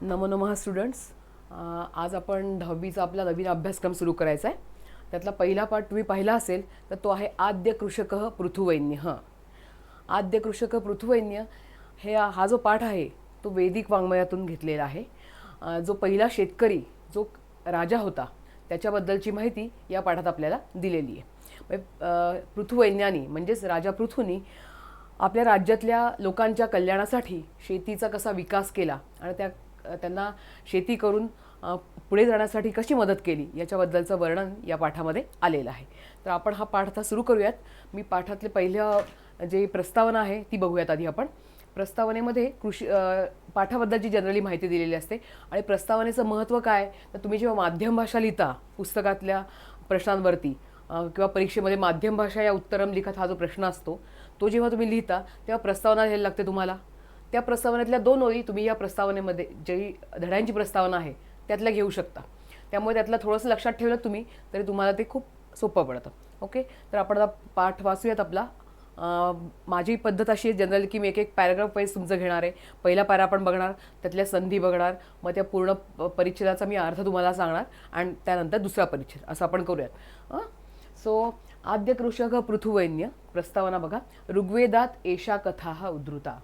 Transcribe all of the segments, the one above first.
नमो नमः स्टुडंट्स. आज आपण 10वीचा आपला नवीन अभ्यासक्रम सुरू करायचा आहे. त्यातला पहिला पाठ तुम्ही पाहिला असेल तर तो आहे आद्य कृषकः पृथुवैन्यः. आद्य कृषक पृथुवैन्य हा जो पाठ आहे तो वैदिक वाङ्मयातून घेतलेला आहे. जो पहिला शेतकरी जो राजा होता त्याच्याबद्दलची माहिती या पाठात आपल्याला दिलेली आहे. पृथुवैन्यानी म्हणजेच राजा पृथूनी आपल्या राज्यातल्या लोकांच्या कल्याणासाठी शेतीचा कसा विकास केला आणि त्यांना शेती करून पुढे जाण्यासाठी कशी मदत केली याच्याबद्दलचं वर्णन या पाठामध्ये आलेलं आहे. तर आपण हा पाठ आता सुरू करूयात. मी पाठातले पहिलं जे प्रस्तावना आहे ती बघूयात. आधी आपण प्रस्तावनेमध्ये पाठाबद्दलची जनरली माहिती दिलेली असते आणि प्रस्तावनेचं महत्त्व काय तर तुम्ही जेव्हा माध्यम भाषा लिहिता पुस्तकातल्या प्रश्नांवरती किंवा परीक्षेमध्ये माध्यम भाषा या उत्तरम लिखत हा जो प्रश्न असतो तो जेव्हा तुम्ही लिहिता तेव्हा प्रस्तावना लिहायला लागते तुम्हाला. त्या प्रस्तावनेतल्या 2 ओळी तुम्ही या प्रस्तावनेमध्ये जी धड्यांची प्रस्तावना आहे त्यातल्या घेऊ शकता. त्यामुळे त्यातलं थोडंसं लक्षात ठेवलं तुम्ही तरी तुम्हाला ते खूप सोपं पडतं. ओके, तर आपण आता पाठ वाचूयात आपला. माझी पद्धत अशी आहे जनरल की मी एक पॅराग्राफ वाईज तुमचं घेणार आहे. पहिला पॅरा आपण बघणार, त्यातल्या संधी बघणार, मग त्या पूर्ण परिच्छेदाचा मी अर्थ तुम्हाला सांगणार आणि त्यानंतर दुसरा परिच्छेद असं आपण करूयात. सो आद्य कृषक पृथुवैन्य. प्रस्तावना बघा. ऋग्वेदात एषा कथा उद्धृता.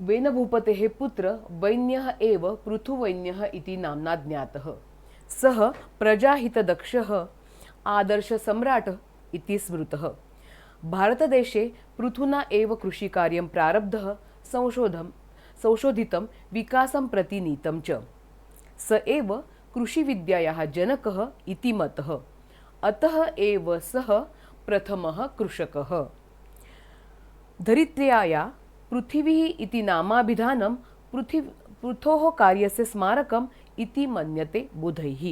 वेनभूपतेः पुत्र वैन्यः एव पृथुवैन्यः इति नाम्ना ज्ञातः. सः प्रजाहितदक्षः आदर्शसम्राट् इति स्मृतः. भारतदेशे पृथुना एव कृषिकार्यं प्रारब्धः संशोधितं विकासं प्रति नीतं च. स एव कृषिविद्यायाः जनकः इति मतः. अतः एव सः प्रथमः कृषकः. धरित्र्याया पृथिवी इति नामाभिधानं पृथोः कार्यस्य स्मारकम् इति मन्यते बुधैः.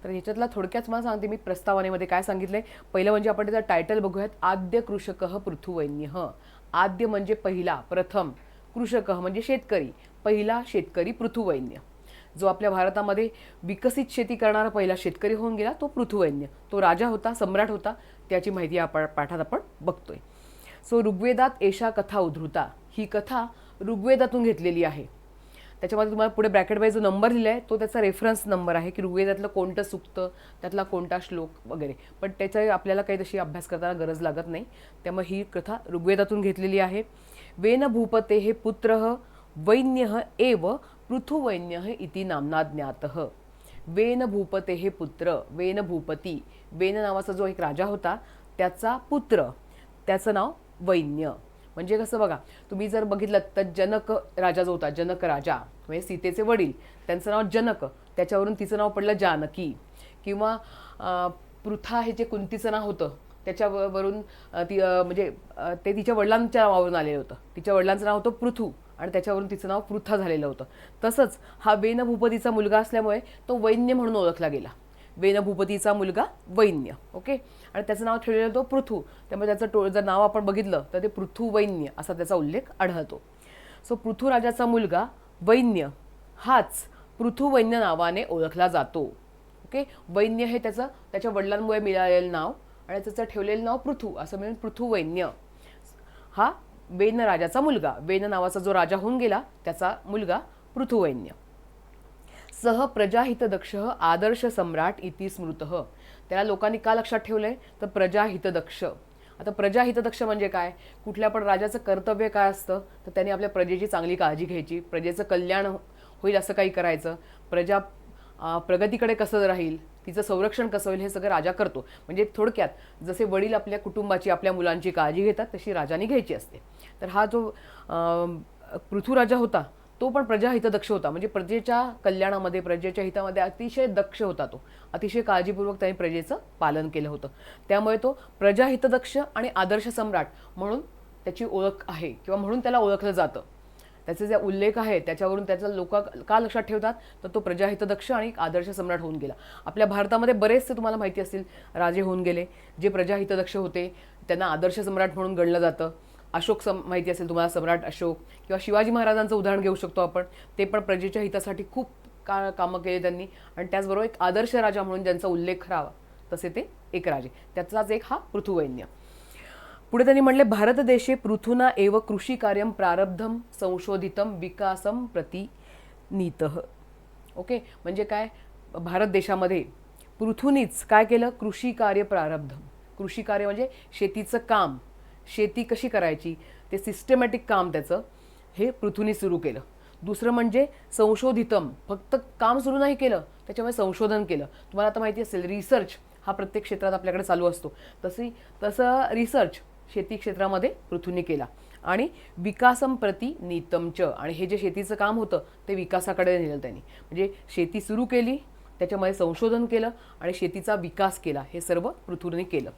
तर ह्याच्यातला थोडक्यात मला सांगते मी प्रस्तावनेमध्ये काय सांगितलंय. पहिलं म्हणजे आपण त्याचा टायटल बघूयात. आद्य कृषकः पृथुवैन्यः. आद्य म्हणजे पहिला, प्रथम. कृषकः म्हणजे शेतकरी, पहिला शेतकरी पृथुवैन्य. जो आपल्या भारतामध्ये विकसित शेती करणारा पहिला शेतकरी होऊन गेला तो पृथुवैन्य. तो राजा होता, सम्राट होता. त्याची माहिती या पाठात आपण बघतोय. सो ऋग्वेदात एषा कथा उद्धृता. ही कथा ऋग्वेदातून घेतलेली आहे. त्याच्यामध्ये तुम्हाला पुढे ब्रॅकेटमध्ये जो नंबर लिहिला आहे तो त्याचा रेफरन्स नंबर आहे की ऋग्वेदातलं कोणतं सुक्त, त्यातला कोणता श्लोक वगैरे. पण त्याचा आपल्याला काही तशी अभ्यास करताना गरज लागत नाही. त्यामुळे ही कथा ऋग्वेदातून घेतलेली आहे. वेन भूपतेः पुत्रः वैन्यः एव पृथुवैन्यः इति नाम्ना ज्ञातः. वेन भूपतेः पुत्र, वेन भूपती, वेन नावाचा जो एक राजा होता त्याचा पुत्र, त्याचं नाव वैन्य. म्हणजे कसं बघा, तुम्ही जर बघितलं तर जनक राजा जो होता, जनक राजा म्हणजे सीतेचे वडील, त्यांचं नाव जनक, त्याच्यावरून तिचं नाव पडलं जानकी. किंवा पृथा हे जे कुंतीचं नाव होतं त्याच्यावरून ती म्हणजे ते तिच्या वडिलांच्या नावावरून आलेलं होतं. तिच्या वडिलांचं नाव होतं पृथू आणि त्याच्यावरून तिचं नाव पृथा झालेलं होतं. तसंच हा वेनभूपतीचा मुलगा असल्यामुळे तो वैन्य म्हणून ओळखला गेला. वेनभूपतीचा मुलगा वैन्य. ओके, आणि त्याचं नाव ठेवलेलं तो पृथू. त्यामुळे त्याचं जर नाव आपण बघितलं तर ते पृथुवैन्य असा त्याचा उल्लेख आढळतो. सो पृथुराजाचा मुलगा वैन्य हाच पृथुवैन्य नावाने ओळखला जातो. ओके, वैन्य हे त्याच्या वडिलांमुळे मिळालेलं नाव आणि त्याचं ठेवलेलं नाव पृथू असं मिळून पृथुवैन्य. हा वेन राजाचा मुलगा, वेन नावाचा जो राजा होऊन गेला त्याचा मुलगा पृथुवैन्य. सह प्रजाहितदक्षः आदर्श सम्राट इति स्मृतः. त्याला लोकांनी का लक्षात ठेवलंय तर प्रजाहितदक्ष. आता प्रजाहितदक्ष म्हणजे काय, कुठल्या पण राजाचं कर्तव्य काय असतं तर त्यांनी आपल्या प्रजेची चांगली काळजी घ्यायची, प्रजेचं कल्याण होईल असं काही करायचं, प्रजा प्रगतीकडे कसं राहील, तिचं संरक्षण कसं होईल हे सगळं राजा करतो. म्हणजे थोडक्यात जसे वडील आपल्या कुटुंबाची, आपल्या मुलांची काळजी घेतात तशी राजाने घ्यायची असते. तर हा जो पृथुराजा होता तो पण प्रजाहितदक्ष होता. म्हणजे प्रजेच्या कल्याणामध्ये, प्रजेच्या हितामध्ये अतिशय दक्ष होता. तो अतिशय काळजीपूर्वक त्याने प्रजेचं पालन केलं होतं. त्यामुळे तो प्रजाहितदक्ष आणि आदर्श सम्राट म्हणून त्याची ओळख आहे किंवा म्हणून त्याला ओळखलं जातं. त्याचे जे उल्लेख आहे त्याच्यावरून त्याचा लोक का लक्षात ठेवतात तर तो प्रजाहितदक्ष आणि आदर्श सम्राट होऊन गेला. आपल्या भारतामध्ये बरेचसे तुम्हाला माहिती असतील राजे होऊन गेले जे प्रजाहितदक्ष होते, त्यांना आदर्श सम्राट म्हणून गणलं जातं. अशोक माहिती असेल तुम्हाला, सम्राट अशोक, किंवा शिवाजी महाराजांचं उदाहरण घेऊ शकतो आपण. ते पण प्रजेच्या हितासाठी खूप कामं केले त्यांनी आणि त्याचबरोबर एक आदर्श राजा म्हणून ज्यांचा उल्लेख करावा तसे ते एक राजे. त्याचाच एक हा पृथुवैन्य. पुढे त्यांनी म्हणले भारत देशे पृथुना एव कृषी कार्यम प्रारब्धम संशोधितम विकासम प्रति नीतः. ओके, म्हणजे काय, भारत देशामध्ये पृथूनीच काय केलं, कृषी कार्य प्रारब्ध. कृषी कार्य म्हणजे शेतीचं काम, शेती कशी करायची ते सिस्टमॅटिक काम त्याचं हे पृथूनी सुरू केलं. दुसरं म्हणजे संशोधितम, फक्त काम सुरू नाही केलं, त्याच्यामुळे संशोधन केलं. तुम्हाला आता माहिती असेल रिसर्च हा प्रत्येक क्षेत्रात आपल्याकडे चालू असतो, तसं रिसर्च शेती क्षेत्रामध्ये पृथूनी केला. आणि विकासम प्रति नीतमच, आणि हे जे शेतीचं काम होतं ते विकासाकडे नेलं त्यांनी. म्हणजे शेती सुरू केली, त्याच्यामध्ये संशोधन केलं आणि शेतीचा विकास केला, हे सर्व पृथूने केलं.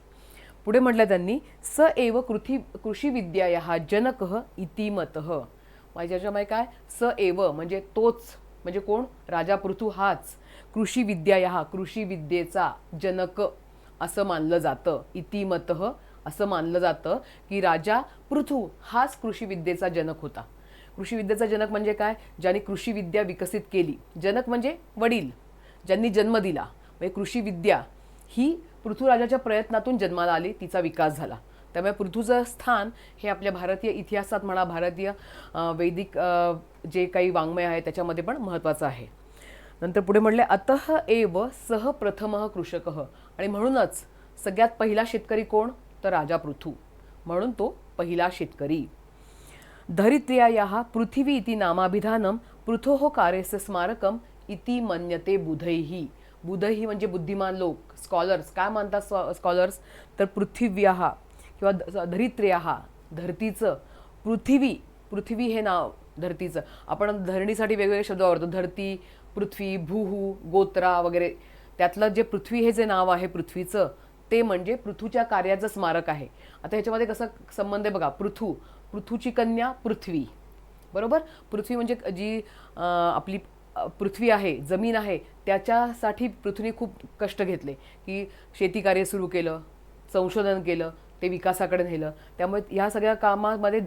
पुढे म्हटलं त्यांनी स एव कृषी विद्याया जनकः इति मतः. माझ्याच्यामध्ये काय, स एव म्हणजे तोच, म्हणजे कोण, राजा पृथू हाच कृषी विद्याया कृषी विद्येचा जनक असं मानलं जातं. इति मतः असं मानलं जातं की राजा पृथू हाच कृषी विद्येचा जनक होता. कृषी विद्येचा जनक म्हणजे काय, ज्यांनी कृषी विद्या विकसित केली. जनक म्हणजे वडील, ज्यांनी जन्म दिला. म्हणजे कृषी विद्या ही पृथ्वीराजाच्या प्रयत्नातून जन्माला आली, तिचा विकास झाला. त्यामुळे पृथ्वीचं स्थान हे आपल्या भारतीय इतिहासात म्हणा, भारतीय वैदिक जे काही वाङ्मय आहे त्याच्यामध्ये पण महत्त्वाचं आहे. नंतर पुढे म्हटले अतः एव सह प्रथमः कृषकः, आणि म्हणूनच सगळ्यात पहिला शेतकरी कोण, तर राजा पृथू, म्हणून तो पहिला शेतकरी. धरित्र्यायाः पृथिवी इति नामाभिधानं पृथोः कार्यस्य स्मारकम इति मन्यते बुधैः. बुधैः म्हणजे बुद्धिमान लोक, स्कॉलर्स. काय मानतात स्कॉलर्स, तर पृथिव्याः किंवा धरित्र्याः, धरतीचं, पृथ्वी हे नाव धरतीचं. आपण धरणीसाठी वेगवेगळे शब्द वापरतो, धरती, पृथ्वी, भूहू, गोत्रा वगैरे. त्यातलं जे पृथ्वी हे जे नाव आहे पृथ्वीचं, ते म्हणजे पृथूच्या कार्याचं स्मारक आहे. आता ह्याच्यामध्ये कसा संबंध आहे बघा, पृथूची कन्या पृथ्वी, बरोबर. पृथ्वी म्हणजे जी आपली पृथ्वी आहे, जमीन आहे, त्याच्यासाठी पृथ्वीने खूप कष्ट घेतले, की शेती कार्य सुरू केलं, संशोधन केलं, ते विकासाकडे नेलं. त्यामुळे ह्या सगळ्या कामामध्ये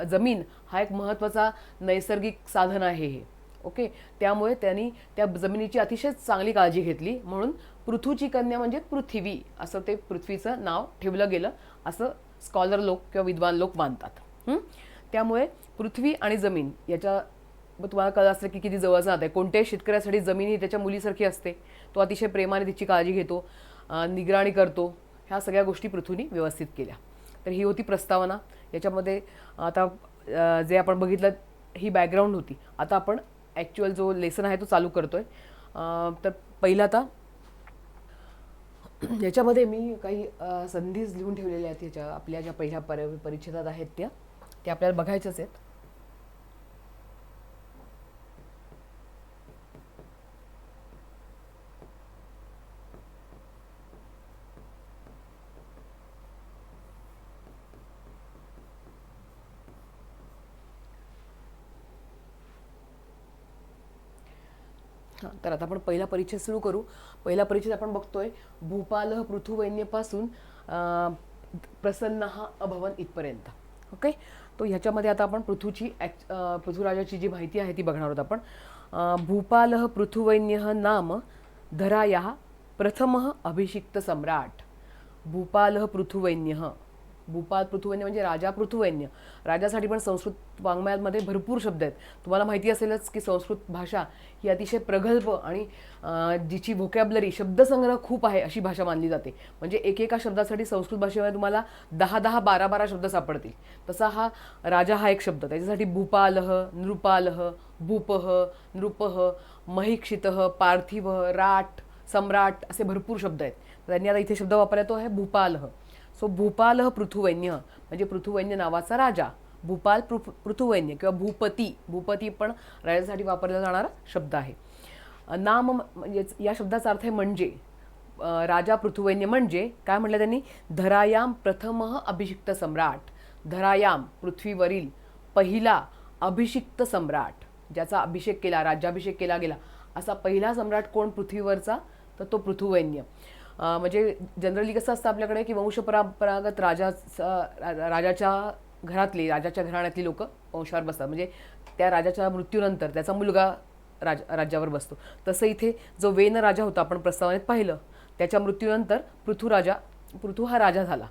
जमीन हा एक महत्त्वाचा नैसर्गिक साधन आहे हे. ओके, त्यामुळे त्यांनी त्या जमिनीची अतिशय चांगली काळजी घेतली, म्हणून पृथूची कन्या म्हणजे पृथ्वी असं ते पृथ्वीचं नाव ठेवलं गेलं, असं स्कॉलर लोक किंवा विद्वान लोक मानतात. त्यामुळे पृथ्वी आणि जमीन याच्या तुम्हाला कळलं असेल की किती जवळचं नातं आहे. कोणत्याही शेतकऱ्यासाठी जमीन ही त्याच्या मुलीसारखी असते. तो अतिशय प्रेमाने तिची काळजी घेतो, निगराणी करतो. ह्या सगळ्या गोष्टी पृथ्वीने व्यवस्थित केल्या. तर ही होती प्रस्तावना. याच्यामध्ये आता जे आपण बघितलं ही बॅकग्राऊंड होती. आता आपण ॲक्च्युअल जो लेसन आहे तो चालू करतोय. तर पहिला आता याच्यामध्ये मी काही संधीज लिहून ठेवलेल्या आहेत. ह्याच्या आपल्या ज्या पहिल्या परिच्छेदात आहेत त्या आपल्याला बघायच्याच आहेत. तर आता आपण पहिला परिच्छेद सुरू करू. पहिला परिच्छेद आपण बघतोय भूपालः पृथुवैन्यपासून प्रसन्नः अभवन इथपर्यंत. ओके, तो ह्याच्यामध्ये आता आपण पृथ्वीराजाची जी माहिती आहे ती बघणार आहोत आपण. भूपालः पृथुवैन्यः नाम धरायाः प्रथमः अभिषिक्त सम्राट. भूपालः पृथुवैन्यः, भूपाल पृथुवैन्य म्हणजे राजा पृथुवैन्य. राजासाठी पण संस्कृत वाङ्मयामध्ये भरपूर शब्द आहेत. तुम्हाला माहिती असेलच की संस्कृत भाषा ही अतिशय प्रगल्भ आणि जिची व्होकॅब्लरी, शब्दसंग्रह खूप आहे अशी भाषा मानली जाते. म्हणजे एकेका शब्दासाठी संस्कृत भाषेमध्ये तुम्हाला 10-10, 12-12 शब्द सापडतील. तसा हा राजा हा एक शब्द. त्याच्यासाठी भूपालः, नृपालः, भूपः, नृपः, महिक्षितः, पार्थिवः, राट, सम्राट असे भरपूर शब्द आहेत. त्यांनी आता इथे शब्द वापरला तो आहे भूपालः. सो भूपालः पृथुवैन्य म्हणजे पृथुवैन्य नावाचा राजा. भूपाल पृथुवैन्य किंवा भूपती पण राजासाठी वापरला जाणारा शब्द आहे. नाम म्हणजे या शब्दाचा अर्थ आहे म्हणजे. राजा पृथुवैन्य म्हणजे काय म्हटलं त्यांनी, धरायाम प्रथमः अभिषिक्त सम्राट. धरायाम पृथ्वीवरील पहिला अभिषिक्त सम्राट, ज्याचा अभिषेक केला, राज्याभिषेक केला गेला असा पहिला सम्राट कोण पृथ्वीवरचा, तर तो पृथुवैन्य. म्हणजे जनरली कसं असतं आपल्याकडे की वंशपरंपरागत राजाच्या राजाच्या घराण्यातली लोक वंशावर बसतात. म्हणजे त्या राजाच्या मृत्यूनंतर त्याचा मुलगा राज्यावर बसतो. तसं इथे जो वेन राजा होता आपण प्रस्तावनेत पाहिलं, त्याच्या मृत्यूनंतर पृथू हा राजा झाला.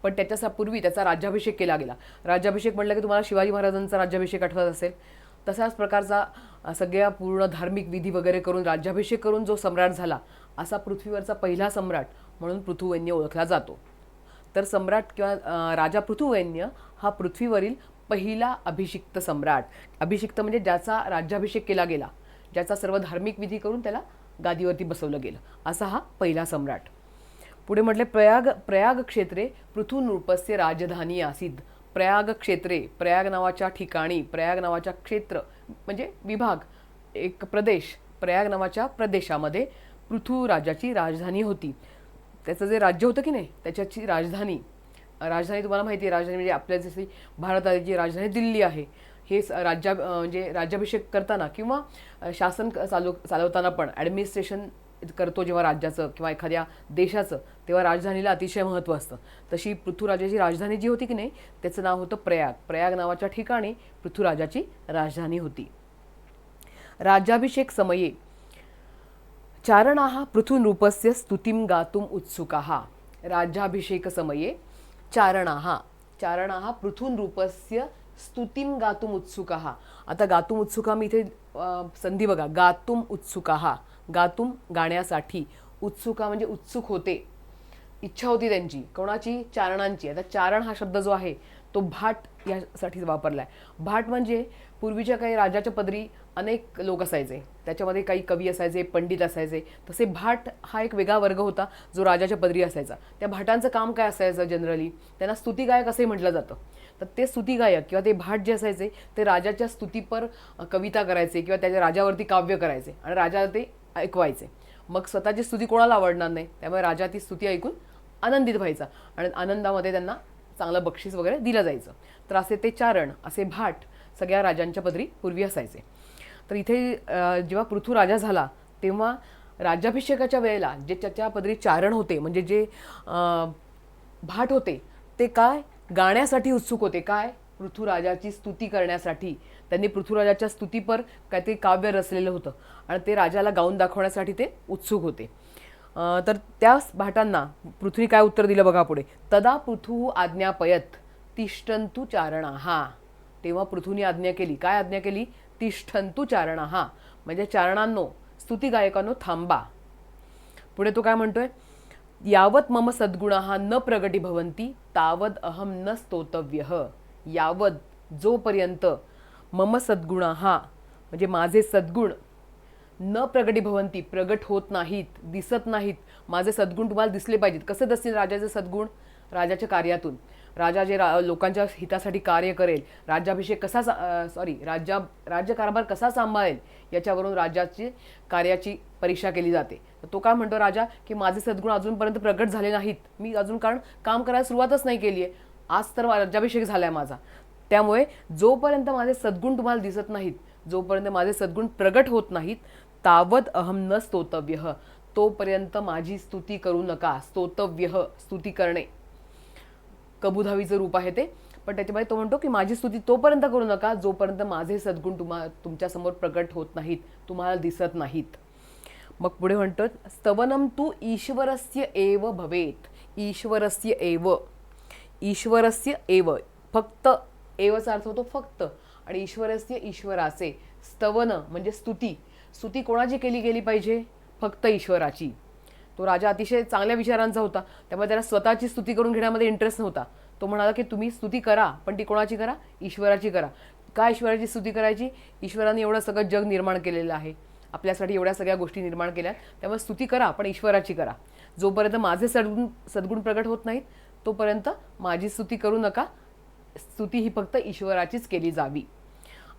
पण त्याच्यापूर्वी त्याचा राज्याभिषेक केला गेला. राज्याभिषेक म्हटलं की तुम्हाला शिवाजी महाराजांचा राज्याभिषेक आठवत असेल. तशाच प्रकारचा सगळ्या पूर्ण धार्मिक विधी वगैरे करून राज्याभिषेक करून जो सम्राट झाला असा पृथ्वीवरचा पहिला सम्राट म्हणून पृथुवैन्य ओळखला जातो. तर सम्राट किंवा राजा पृथुवैन्य हा पृथ्वीवरील पहिला अभिषिक्त सम्राट. अभिषिक्त म्हणजे ज्याचा राज्याभिषेक केला गेला, ज्याचा सर्व धार्मिक विधी करून त्याला गादीवरती बसवलं गेलं, असा हा पहिला सम्राट. पुढे म्हटले प्रयाग क्षेत्रे पृथुनृपस्य राजधानी आसीद. प्रयाग क्षेत्रे, प्रयाग नावाच्या ठिकाणी, प्रयाग नावाच्या क्षेत्र म्हणजे विभाग, एक प्रदेश, प्रयाग नावाच्या प्रदेशामध्ये पृथु राजाची राजधानी होती. त्याचं जे राज्य होतं की नाही त्याच्याची राजधानी तुम्हाला माहिती आहे, राजधानी म्हणजे आपल्या जशी भारताची राजधानी दिल्ली आहे. हे म्हणजे राज्याभिषेक करताना किंवा शासन चालवताना पण ॲडमिनिस्ट्रेशन करतो जेव्हा राज्याचं किंवा एखाद्या देशाचं, तेव्हा राजधानीला अतिशय महत्त्व असतं. तशी पृथुराजाची राजधानी जी होती की नाही त्याचं नाव होतं प्रयाग. प्रयाग नावाच्या ठिकाणी पृथुराजाची राजधानी होती. राज्याभिषेक समये चारणाः पृथुनृपस्य स्तुतिं गातुम् उत्सुकाः. राज्याभिषेक समये चारणाः पृथुनृपस्य स्तुतिं गातुम् उत्सुकाः. आता गातुम् उत्सुका मी इथे संधी बघा, गातुम् उत्सुकाः, गातुम गाण्यासाठी, उत्सुका म्हणजे उत्सुक होते, इच्छा होती त्यांची. कोणाची? चारणांची. आता चारण हा शब्द जो आहे तो भाट यासाठी वापरला आहे. भाट म्हणजे पूर्वीच्या काही राजाच्या पदरी अनेक लोक असायचे, त्याच्यामध्ये काही कवी असायचे, पंडित असायचे. तसे भाट हा एक वेगळा वर्ग होता जो राजाच्या पदरी असायचा. त्या भाटांचं काम काय असायचं? जनरली त्यांना स्तुतिगायक असंही म्हटलं जातं. तर ते स्तुतिगायक किंवा ते भाट जे असायचे ते राजाच्या स्तुतीपर कविता करायचे किंवा त्याच्या राजावरती काव्य करायचे आणि राजा ते ऐकवायचे. मग स्वतःची स्तुती कोणाला आवडणार नाही, त्यामुळे राजा ती स्तुती ऐकून आनंदित व्हायचा आणि आनंदामध्ये त्यांना चांगलं बक्षीस वगैरे दिलं जायचं. तर असे ते चारण, असे भाट सगळ्या राजांच्या पदरी पूर्वी असायचे. तर इथे जेव्हा पृथू राजा झाला तेव्हा राज्याभिषेकाच्या वेळेला जे त्याच्या पदरी चारण होते म्हणजे जे भाट होते ते काय गाण्यासाठी उत्सुक होते. काय? पृथुराजाची स्तुती करण्यासाठी. त्यांनी पृथुराजाच्या स्तुतीपर काहीतरी काव्य रचलेलं होतं आणि ते राजाला गाऊन दाखवण्यासाठी ते उत्सुक होते. तर त्या भाटांना पृथ्वी काय उत्तर दिलं बघा पुढे. तदा पृथु आज्ञापयत तिष्ठन्तु चारणाः. तेव्हा पृथूने आज्ञा केली. काय आज्ञा केली? तिष्ठन्तु चारणाः म्हणजे चारणांनो, स्तुती गायकांनो थांबा. पुढे तो काय म्हणतोय? यावत मम सद्गुणाः न प्रगटी भवन्ति तावद अहम न स्तोतव्यः. यावत जोपर्यंत मम सद्गुणाः म्हणजे माझे सद्गुण न प्रगटी भवन्ति प्रगट होत नाहीत, दिसत नाहीत. माझे सद्गुण तुम्हाला दिसले पाहिजेत. कसे दिसतील राजाचे सद्गुण? राजाच्या कार्यातून. राजा जे लोकांच्या हितासाठी कार्य करेल, राज्याभिषेक कसा राज्यकारभार कसा सांभाळेल याच्यावरून राजाची कार्याची परीक्षा केली जाते. तर तो काय म्हणतो राजा की माझे सद्गुण अजूनपर्यंत प्रगट झाले नाहीत. मी अजून कारण काम करायला सुरुवातच नाही केली आहे. आज तर राज्याभिषेक झाला आहे माझा. त्यामुळे जोपर्यंत माझे सद्गुण तुम्हाला दिसत नाहीत, जोपर्यंत माझे सद्गुण प्रगट होत नाहीत, तावद अहम न स्तोतव्यः तोपर्यंत माझी स्तुती करू नका. स्तोतव्यः स्तुती करणे कबुधावीचं रूप आहे ते. पण त्याच्यामध्ये तो म्हणतो की माझी स्तुती तोपर्यंत करू नका जोपर्यंत माझे सद्गुण तुमच्यासमोर प्रगट होत नाहीत, तुम्हाला दिसत नाहीत. मग पुढे म्हणतो स्तवनम तू ईश्वरस्य एव भवेत. ईश्वरस्य एव, ईश्वरस्य एव, फक्त एवचा अर्थ होतो फक्त आणि ईश्वरस्य ईश्वराचे. स्तवन म्हणजे स्तुती. स्तुती कोणाची केली गेली पाहिजे? फक्त ईश्वराची. तो राजा अतिशय चांगल्या विचारांचा होता, त्यामुळे त्याला स्वतःची स्तुती करून घेण्यामध्ये इंटरेस्ट नव्हता. तो म्हणाला की तुम्ही स्तुती करा, पण ती कोणाची करा? ईश्वराची करा. काय ईश्वराची स्तुती करायची? ईश्वराने एवढं सगळं जग निर्माण केलेलं आहे, आपल्यासाठी एवढ्या सगळ्या गोष्टी निर्माण केल्या, त्यामुळे स्तुती करा पण ईश्वराची करा. जोपर्यंत माझे सद्गुण प्रगट होत नाहीत तोपर्यंत माझी स्तुती करू नका. स्तुती ही फक्त ईश्वराचीच केली जावी.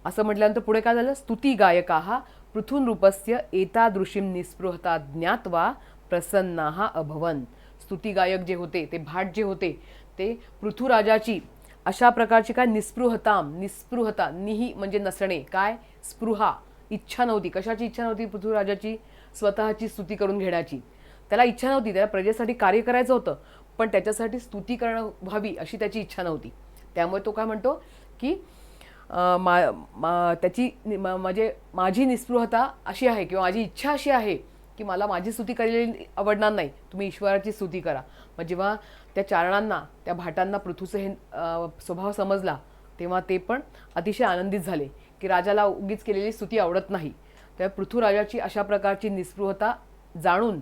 असं म्हटल्यानंतर पुढे काय झालं? स्तुती गायकाः पृथुनृपस्य एतादृशीं निस्पृहता ज्ञात्वा प्रसन्नाः अभवन्. स्तुती गायक जे होते ते भाट जे होते ते पृथुराजाची अशा प्रकारची काय निस्पृहता निही म्हणजे नसणे, काय स्पृहा इच्छा नव्हती. कशाची इच्छा नव्हती? पृथुराजाची स्वतःची स्तुती करून घेण्याची. त्याला इच्छा नव्हती, त्याला प्रजेसाठी कार्य करायचं होतं पण त्याच्यासाठी स्तुती करणं व्हावी अशी त्याची इच्छा नव्हती. त्यामुळे तो काय म्हणतो की म्हणजे माझी निस्पृहता अशी आहे किंवा माझी इच्छा अशी आहे की मला माझी स्तुती केलेली आवडणार नाही, तुम्ही ईश्वराची स्तुती करा. मग जेव्हा त्या चारणांना, त्या भाटांना पृथूचं हे स्वभाव समजला तेव्हा ते पण अतिशय आनंदित झाले की राजाला उगीच केलेली स्तुती आवडत नाही. त्यामुळे पृथ्वीराजाची अशा प्रकारची निस्पृहता जाणून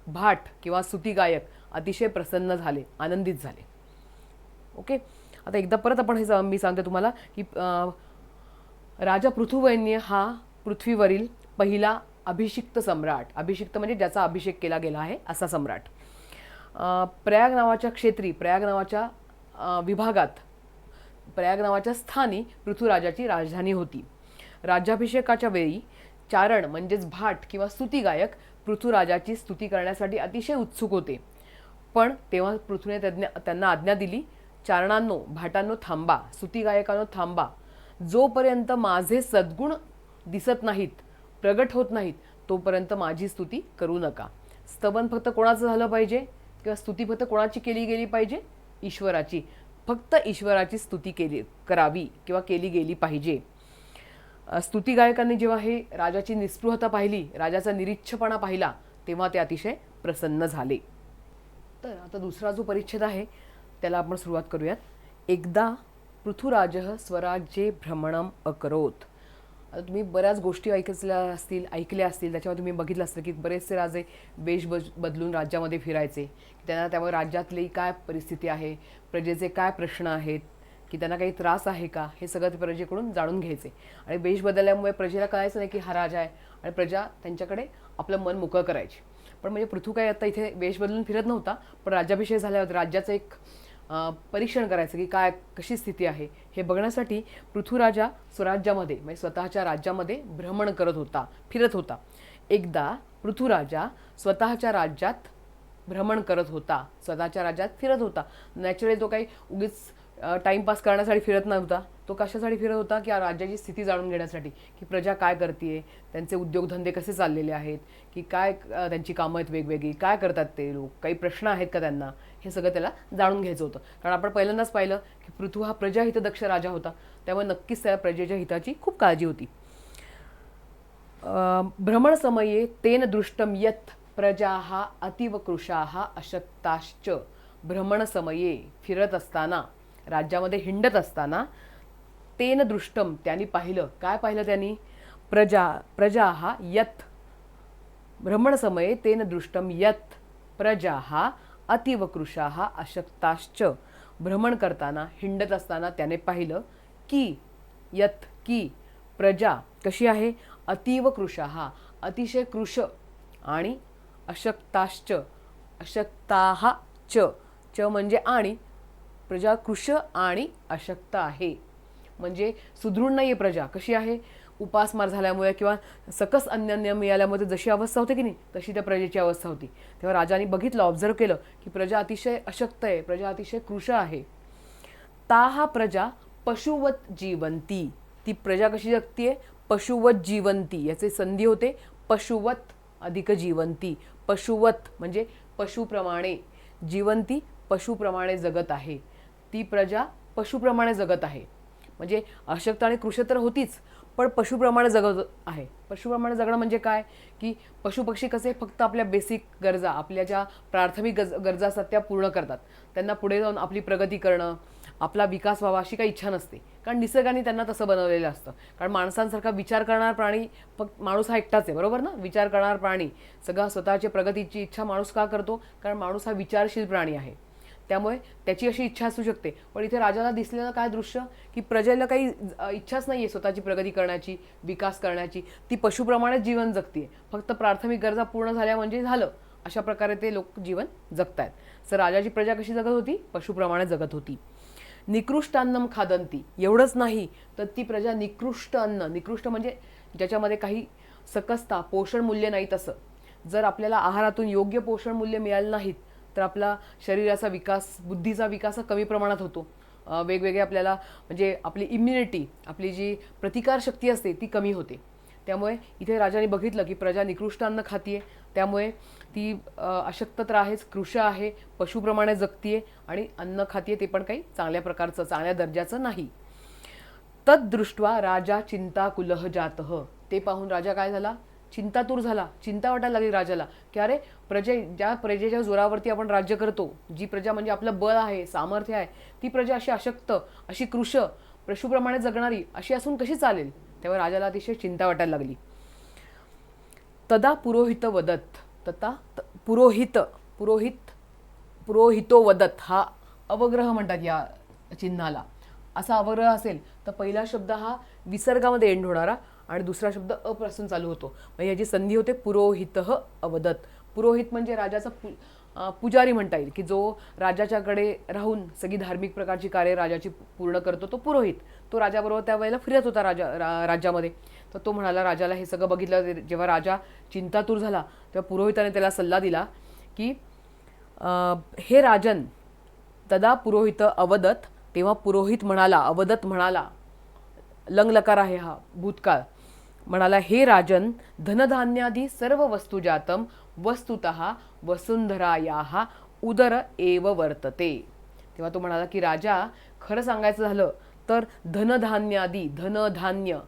भाट किंवा स्तुती गायक अतिशय प्रसन्न झाले, आनंदित झाले. ओके, आता एकदा परत आपण हे मी सांगते तुम्हाला की राजा पृथुवैन्य हा पृथ्वीवरील पहिला अभिषिक्त सम्राट, अभिषिक्त म्हणजे ज्याचा अभिषेक केला गेला आहे असा सम्राट. प्रयाग नावाच्या क्षेत्री, प्रयाग नावाच्या विभागात, प्रयाग नावाच्या स्थानी पृथ्वीराजाची राजधानी होती. राज्याभिषेकाच्या वेळी चारण म्हणजेच भाट किंवा स्तुती गायक पृथ्वीराजाची स्तुती करण्यासाठी अतिशय उत्सुक होते. पण तेव्हा पृथ्वीने त्यांना आज्ञा दिली, चारणांनो, भाटांनो थांबा, स्तुती गायकांनो थांबा, जोपर्यंत माझे सद्गुण दिसत नाहीत, प्रगट होत नाहीत, तोपर्यंत माझी स्तुती करू नका. स्तवन फक्त कोणाचं झालं पाहिजे किंवा स्तुती फक्त कोणाची केली गेली पाहिजे? ईश्वराची. फक्त ईश्वराची स्तुती करावी किंवा केली गेली पाहिजे. स्तुती गायकांनी जेव्हा हे राजाची निस्पृहता पाहिली, राजाचा निरीच्छपणा पाहिला, तेव्हा ते अतिशय प्रसन्न झाले. तर आता दुसरा जो परिच्छेद आहे त्याला आपण सुरुवात करूयात. एकदा पृथुराजः स्वराज्ये भ्रमणम अकरोत. आता तुम्ही बऱ्याच गोष्टी ऐकल्या असतील, त्याच्यामध्ये तुम्ही बघितलं असतं की बरेचसे राजे वेश बदलून राज्यामध्ये फिरायचे. त्यांना त्यामुळे राज्यातली काय परिस्थिती आहे, प्रजेचे काय प्रश्न आहेत, की त्यांना काही त्रास आहे का, हे सगळं ते प्रजेकडून जाणून घ्यायचे. आणि वेश बदलल्यामुळे प्रजेला कळायचं नाही की हा राजा आहे, आणि प्रजा त्यांच्याकडे आपलं मन मोकळं करायची. पण म्हणजे पृथू काय आता इथे वेश बदलून फिरत नव्हता, पण राज्याभिषेक झाल्यावर राज्याचं एक परीक्षण करायचं की काय कशी स्थिती आहे हे बघण्यासाठी पृथ्वीराजा स्वराज्यामध्ये म्हणजे स्वतःच्या राज्यामध्ये भ्रमण फिरत होता. एकदा पृथ्वीराजा स्वतःच्या राज्यात भ्रमण करत होता, स्वतःच्या राज्यात फिरत होता. नॅचरली तो काही उगीच टाईमपास करण्यासाठी फिरत नव्हता. तो कशासाठी फिरत होता की राज्याची स्थिती जाणून घेण्यासाठी, की प्रजा काय करते, त्यांचे उद्योगधंदे कसे चाललेले आहेत, की काय त्यांची कामं आहेत वेगवेगळी, काय करतात ते लोक, काही प्रश्न आहेत का त्यांना, हे सगळं त्याला जाणून घ्यायचं होतं. कारण आपण पहिल्यांदाच पाहिलं की पृथू हा प्रजाहितदक्ष राजा होता, त्यामुळे नक्कीच त्याला प्रजेच्या हिताची खूप काळजी होती. भ्रमणसमये तेन दृष्टम यत् प्रजाः अतीव कृशाः अशक्ताश्च. भ्रमणसमये फिरत असताना, राज्यामध्ये हिंडत असताना, तेन दृष्टम त्यांनी पाहिलं. काय पाहिलं त्यांनी? प्रजाः यत्. भ्रमणसमये तेन दृष्टम यत् प्रजाः अतीव कृशाः अशक्ताश्च. भ्रमण करताना, हिंडत असताना त्याने पाहिलं की प्रजा कशी आहे? अतीव कृशाः, अतिशय कृश, आणि अशक्ताश्च, अशक्ताः च म्हणजे आणि, प्रजा कृश आणि अशक्त आहे. म्हणजे सुदृढ नाही आहे प्रजा. कशी आहे? उपासमार झाल्यामुळे किंवा सकस अन्न मिळाल्यामुळे जशी अवस्था होते की नाही, तशी त्या प्रजेची अवस्था होती. तेव्हा राजाने बघितलं, ऑब्झर्व केलं की प्रजा अतिशय अशक्त आहे, प्रजा अतिशय कृश आहे. ताहा प्रजा पशुवत जीवंती. ती प्रजा कशी जगतीये? पशुवत जीवंती. याचे संधी होते पशुवत अधिक जीवंती. पशुवत म्हणजे पशुप्रमाणे, जीवंती पशुप्रमाणे जगत आहे. ती प्रजा पशुप्रमाणे जगत आहे. म्हणजे अशक्त आणि कृश तर होतीच, पण पशुप्रमाणे जगत आहे. पशुप्रमाणे जगणं म्हणजे काय? की पशुपक्षी कसे फक्त आपल्या बेसिक गरजा, आपल्या ज्या प्राथमिक गरजा असतात त्या पूर्ण करतात. त्यांना पुढे जाऊन आपली प्रगती करणं, आपला विकास व्हावा अशी काही इच्छा नसते. कारण निसर्गाने त्यांना तसं बनवलेलं असतं. कारण माणसांसारखा विचार करणारा प्राणी फक्त माणूस हा एकटाच आहे, बरोबर ना? विचार करणारा प्राणी, सगळा स्वतःच्या प्रगतीची इच्छा माणूस का करतो? कारण माणूस हा विचारशील प्राणी आहे. त्यामुळे त्याची अशी इच्छा असू शकते. पण इथे राजाला दिसलेलं काय दृश्य? की प्रजेला काही इच्छाच नाही आहे स्वतःची प्रगती करण्याची, विकास करण्याची. ती पशुप्रमाणेच जीवन जगते. फक्त प्राथमिक गरजा पूर्ण झाल्या म्हणजे झालं, अशा प्रकारे ते लोक जीवन जगतायत. तर राजाची प्रजा कशी जगत होती? पशुप्रमाणे जगत होती. निकृष्टान्नम खादंती. एवढंच नाही तर ती प्रजा निकृष्ट अन्न, निकृष्ट म्हणजे ज्याच्यामध्ये काही सकसता, पोषण मूल्य नाही. तसं जर आपल्याला आहारातून योग्य पोषण मूल्य मिळालं नाहीत तर आपला शरीराचा विकास, बुद्धीचा विकास कमी प्रमाणात होतो. वेगवेगळे आपल्याला म्हणजे आपली इम्युनिटी, आपली जी प्रतिकारशक्ती असते ती कमी होते. त्यामुळे इथे राजाने बघितलं की प्रजा निकृष्ट अन्न खातीये, त्यामुळे ती अशक्त तर आहेच, कृश आहे, पशुप्रमाणे जगतीये आणि अन्न खातीये ते पण काही चांगल्या प्रकारचं, चांगल्या दर्जाचं नाही. तद्दृष्ट्वा राजा चिंताकुलः जातः. ते पाहून राजा काय झाला? चिंतातूर झाला. चिंता वाटायला लागली राजाला की अरे ज्या प्रजेच्या जोरावरती आपण राज्य करतो, जी प्रजा म्हणजे आपलं बळ आहे, सामर्थ्य आहे, ती प्रजा अशी अशक्त, अशी कृश, पशुप्रमाणे जगणारी अशी असून कशी चालेल? तेव्हा राजाला अतिशय चिंता वाटायला लागली. तदा पुरोहित वदत, तथा पुरोहित पुरोहित पुरोहितो वदत हा अवग्रह म्हणतात या चिन्हाला. असा अवग्रह असेल तर पहिला शब्द हा विसर्गामध्ये एंड होणारा आणि दुसरा शब्द अपासून चालू होतो. म्हणजे याची संधी होते पुरोहित अवदत. पुरोहित म्हणजे राजाचा पुजारी म्हणता येईल, की जो राजाच्याकडे राहून सगळी धार्मिक प्रकारची कार्य राजाची पूर्ण करतो, तो पुरोहित. तो राजाबरोबर त्यावेळेला फिरत होता राज्यामध्ये. तर तो म्हणाला राजाला, हे सगळं बघितलं जेव्हा राजा चिंतातूर झाला तेव्हा पुरोहिताने त्याला सल्ला दिला की हे राजन, तदा पुरोहित अवदत, तेव्हा पुरोहित म्हणाला, अवदत म्हणाला, लंगलकार आहे हा भूतकाळ, म्हणाला हे राजन, धनधान्यादी सर्व वस्तू जातम वस्तुतः वसुंधरायाः उदर एव वर्तते. तेव्हा तो म्हणाला की राजा, खरं सांगायचं झालं तर धनधान्यादी, धनधान्य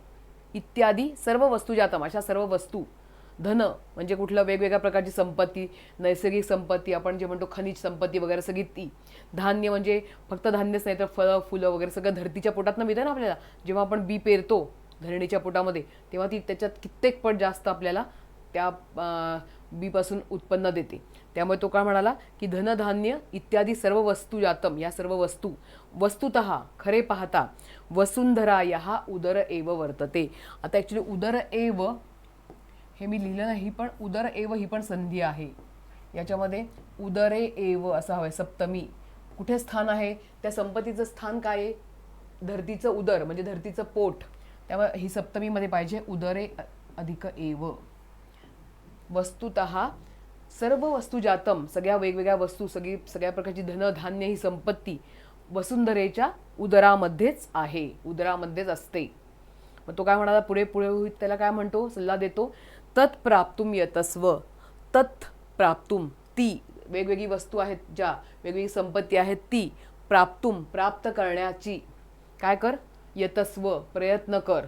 इत्यादी सर्व वस्तू जातम, अशा सर्व वस्तू, धन म्हणजे कुठलं वेगवेगळ्या प्रकारची संपत्ती, नैसर्गिक संपत्ती, आपण जे म्हणतो खनिज संपत्ती वगैरे सगळी ती. धान्य म्हणजे फक्त धान्यच नाही तर फळं फुलं वगैरे सगळं धरतीच्या पोटातनं मिळतं ना आपल्याला. जेव्हा आपण बी पेरतो धरणीच्या पोटामध्ये तेव्हा ती त्याच्यात कित्येक पट जास्त आपल्याला त्या बीपासून उत्पन्न देते. त्यामुळे तो काय म्हणाला की धनधान्य इत्यादी सर्व वस्तू जातम, या सर्व वस्तू वस्तुतः खरे पाहता वसुंधरायाः उदर एव वर्तते. आता ॲक्च्युली उदर एव हे मी लिहिलं नाही, पण उदर एव ही पण संधी आहे याच्यामध्ये. उदरे एव असं हवंय, सप्तमी. कुठे स्थान आहे? त्या संपत्तीचं स्थान काय आहे? धरतीचं उदर म्हणजे धरतीचं पोट. त्यामुळे ही सप्तमीमध्ये पाहिजे, उदरे अधिक एव. वस्तुतः सर्व वस्तू जातम, सगळ्या वेगवेगळ्या वस्तू, सगळ्या प्रकारची धनधान्य ही संपत्ती वसुंधरेच्या उदरामध्येच आहे, उदरामध्येच असते. मग तो काय म्हणाला पुढे पुढे त्याला काय म्हणतो, सल्ला देतो, तत् प्राप्तुम यतस्व, तत् प्राप्तुम ती वेगवेगळी वस्तू आहेत, ज्या वेगवेगळी संपत्ती आहेत ती प्राप्तुम प्राप्त करण्याची काय कर, यतस्व प्रयत्न कर,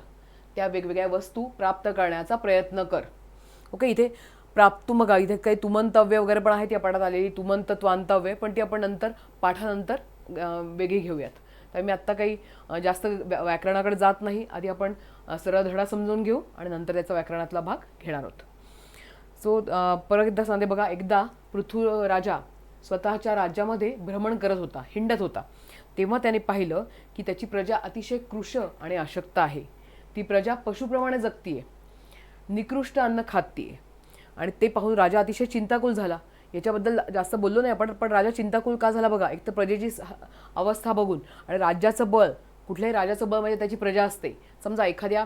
त्या वेगवेगळ्या वस्तू प्राप्त करण्याचा प्रयत्न कर. ओके, इथे प्राप्तुम बघा, इथे काही तुमंतव्य वगैरे पण आहे ती पाठात आलेली, तुमंत त्वांतव्य, पण ती आपण नंतर पाठानंतर वेगळी घेऊयात. तर मी आत्ता काही जास्त व्याकरणाकडे जात नाही, आधी आपण सरळ धडा समजून घेऊ आणि नंतर त्याचा व्याकरणातला भाग घेणार आहोत. सो परत एकदा सांगते बघा, एकदा पृथ्वी राजा स्वतःच्या राज्यामध्ये भ्रमण करत होता, हिंडत होता. तेव्हा त्याने पाहिलं की त्याची प्रजा अतिशय कृश आणि अशक्त आहे. ती प्रजा पशुप्रमाणे जगतीये, निकृष्ट अन्न खातीये. आणि ते पाहून राजा अतिशय चिंताकुल झाला. याच्याबद्दल जास्त बोललो नाही आपण, पण राजा चिंताकुल का झाला बघा. एक तर प्रजेची अवस्था बघून, आणि राज्याचं बळ, कुठल्याही राजाचं बळ म्हणजे त्याची प्रजा असते. समजा एखाद्या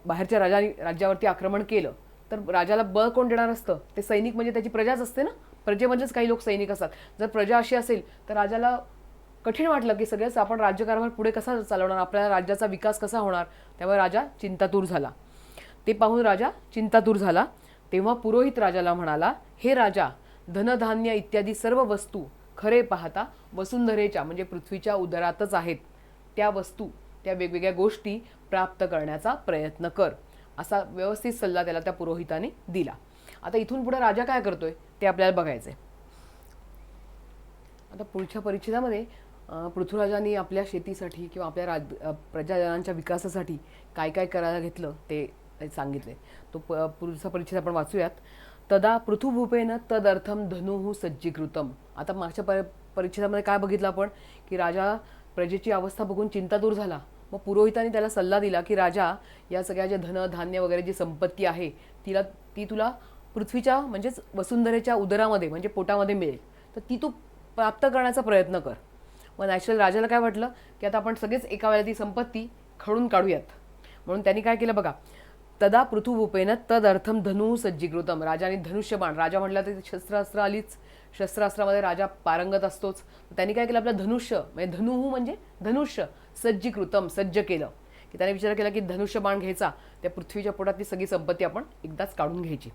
बाहेरच्या राज्यावरती आक्रमण केलं तर राजाला बळ कोण देणार असतं? ते सैनिक म्हणजे त्याची प्रजाच असते ना. प्रजेमध्येच काही लोक सैनिक असतात. जर प्रजा अशी असेल तर राजाला कठीण वाटलं की सगळ्याच आपण राज्यकारभार पुढे कसा चालवणार, आपल्या राज्याचा विकास कसा होणार. त्यामुळे राजा चिंतातूर झाला. ते पाहून राजा चिंतातूर झाला. तेव्हा पुरोहित राजाला म्हणाला, हे राजा, धनधान्य इत्यादी सर्व वस्तू खरे पाहता वसुंधरेच्या म्हणजे पृथ्वीच्या उदरातच आहेत. त्या वस्तू, त्या वेगवेगळ्या गोष्टी प्राप्त करण्याचा प्रयत्न कर, असा व्यवस्थित सल्ला त्याला त्या पुरोहिताने दिला. आता इथून पुढे राजा काय करतोय ते आपल्याला बघायचंय. आता पुढच्या परिच्छेदामध्ये पृथ्वीराजांनी आपल्या शेतीसाठी किंवा आपल्या प्रजाजनांच्या विकासासाठी काय काय करायला घेतलं ते सांगितले. तो पुढचा परिच्छेद आपण वाचूयात. तदा पृथुभूपेन तदर्थम धनुः सज्जीकृतम. आता मागच्या परिच्छेदामध्ये काय बघितलं आपण की राजा प्रजेची अवस्था बघून चिंतातूर झाला. मग पुरोहितांनी त्याला सल्ला दिला की राजा, या सगळ्या जे धन धान्य वगैरे जी संपत्ती आहे ती तुला पृथ्वीच्या म्हणजेच वसुंधरेच्या उदरामध्ये म्हणजे पोटामध्ये मिळेल, तर ती तू प्राप्त करण्याचा प्रयत्न कर. मग नॅचरल राजाला काय वाटलं की आता आपण सगळेच एका वेळेला ती संपत्ती खडून काढूयात. म्हणून त्यांनी काय केलं बघा, तदा पृथुभूपेन तदर्थम धनुः सज्जीकृतम. राजाने धनुष्यबाण, राजा म्हटलं तर शस्त्रास्त्र आलीच, शस्त्रास्त्रामध्ये राजा पारंगत असतोच. त्यांनी काय केलं, आपलं धनुष्य म्हणजे धनुः म्हणजे धनुष्य, सज्जीकृतम सज्ज केलं. की त्याने विचार केला की धनुष्यबाण घ्यायचा, त्या पृथ्वीच्या पोटातली सगळी संपत्ती आपण एकदाच काढून घ्यायची.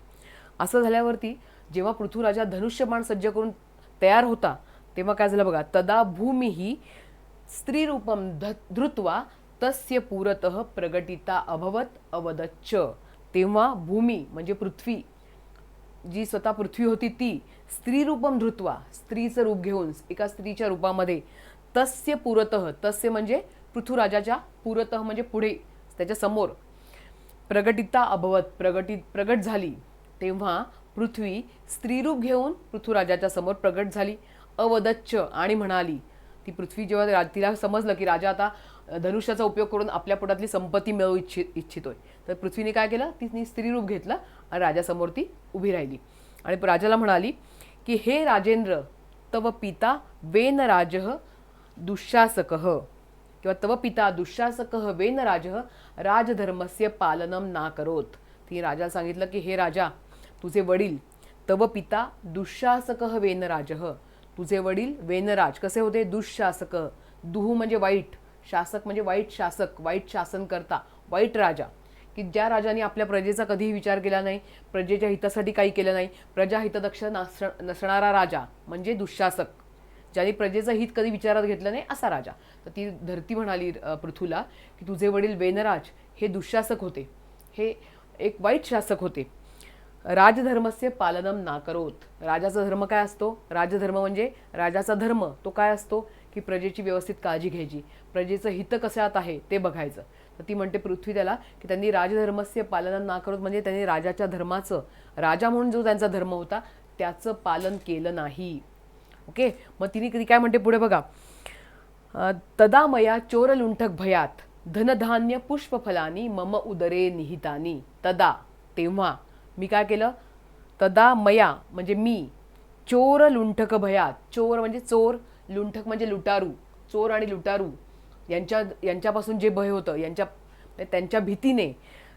असं झाल्यावरती जेव्हा पृथ्वीराजा धनुष्यबाण सज्ज करून तयार होता तेव्हा काय झालं बघा, तदा भूमी स्त्रीरूपम धृत्वा तस्य पुरतः प्रगटिता अभवत अवदच्च. तेव्हा भूमी म्हणजे पृथ्वी, जी स्वतः पृथ्वी होती ती स्त्रीरूपम धृत्वा, स्त्रीचं रूप घेऊन एका स्त्रीच्या रूपामध्ये, तस्य पुरतः, तस्य म्हणजे पृथुराजाच्या पुरतः म्हणजे पुढे, त्याच्या समोर प्रगटिता अभवत, प्रगट झाली, तेव्हा पृथ्वी स्त्रीरूप घेऊन पृथुराजाच्या समोर प्रगट झाली. अवदच्च आणि म्हणाली, ती पृथ्वी जेव्हा तिला समजलं की राजा आता धनुष्याचा उपयोग करून आपल्या पोटातली संपत्ती मिळवू इच्छितोय, तर पृथ्वीने काय केलं, तिने स्त्रीरूप घेतलं आणि राजासमोर ती उभी राहिली आणि राजाला म्हणाली की हे राजेंद्र, तव पिता वेनराजः दुःशासकः किंवा तव पिता दुःशासकः वेनराजः राजधर्मस्य पालनं नाकरोत. ती राजाला सांगितलं की हे राजा, तुझे वडील तव पिता दुःशासकः वेनराजः, तुझे वडील वेनराज कसे होते, दुःशासक, दुहू म्हणजे वाईट, शासक म्हणजे वाईट शासक, वाईट शासन करता, वाईट राजा, की ज्या राजाने आपल्या प्रजेचा कधीही विचार केला नाही, प्रजेच्या हितासाठी काही केलं नाही, प्रजा हितदक्ष नसणारा राजा म्हणजे दुःशासक, ज्याने प्रजेचं हित कधी विचारात घेतलं नाही असा राजा. तर ती धरती म्हणाली पृथूला की तुझे वडील वेनराज हे दुःशासक होते, हे एक वाईट शासक होते. राजधर्मस्य पालनम नाकरोत, राजाचा धर्म काय असतो, राजधर्म म्हणजे राजाचा धर्म तो काय असतो की प्रजेची व्यवस्थित काळजी घ्यायची, प्रजेचं हित कशात आहे ते बघायचं. तर ती म्हणते पृथ्वी त्याला की त्यांनी राजधर्मस्य पालनम नाकरोत म्हणजे त्यांनी राजाच्या धर्माचं, राजा म्हणून जो त्यांचा धर्म होता त्याचं पालन केलं नाही. ओके, मग तिने काय म्हणते पुढे बघा, तदा मया चोरलुंठक भयात धनधान्य पुष्पफलानी मम उदरे निहितानी. तदा तेव्हा मी काय केलं, तदा मया म्हणजे मी, चोर लुंठक भयात, चोर म्हणजे चोर, लुंठक म्हणजे लुटारू, चोर आणि लुटारू यांच्यापासून जे भय होतं, त्यांच्या भीतीने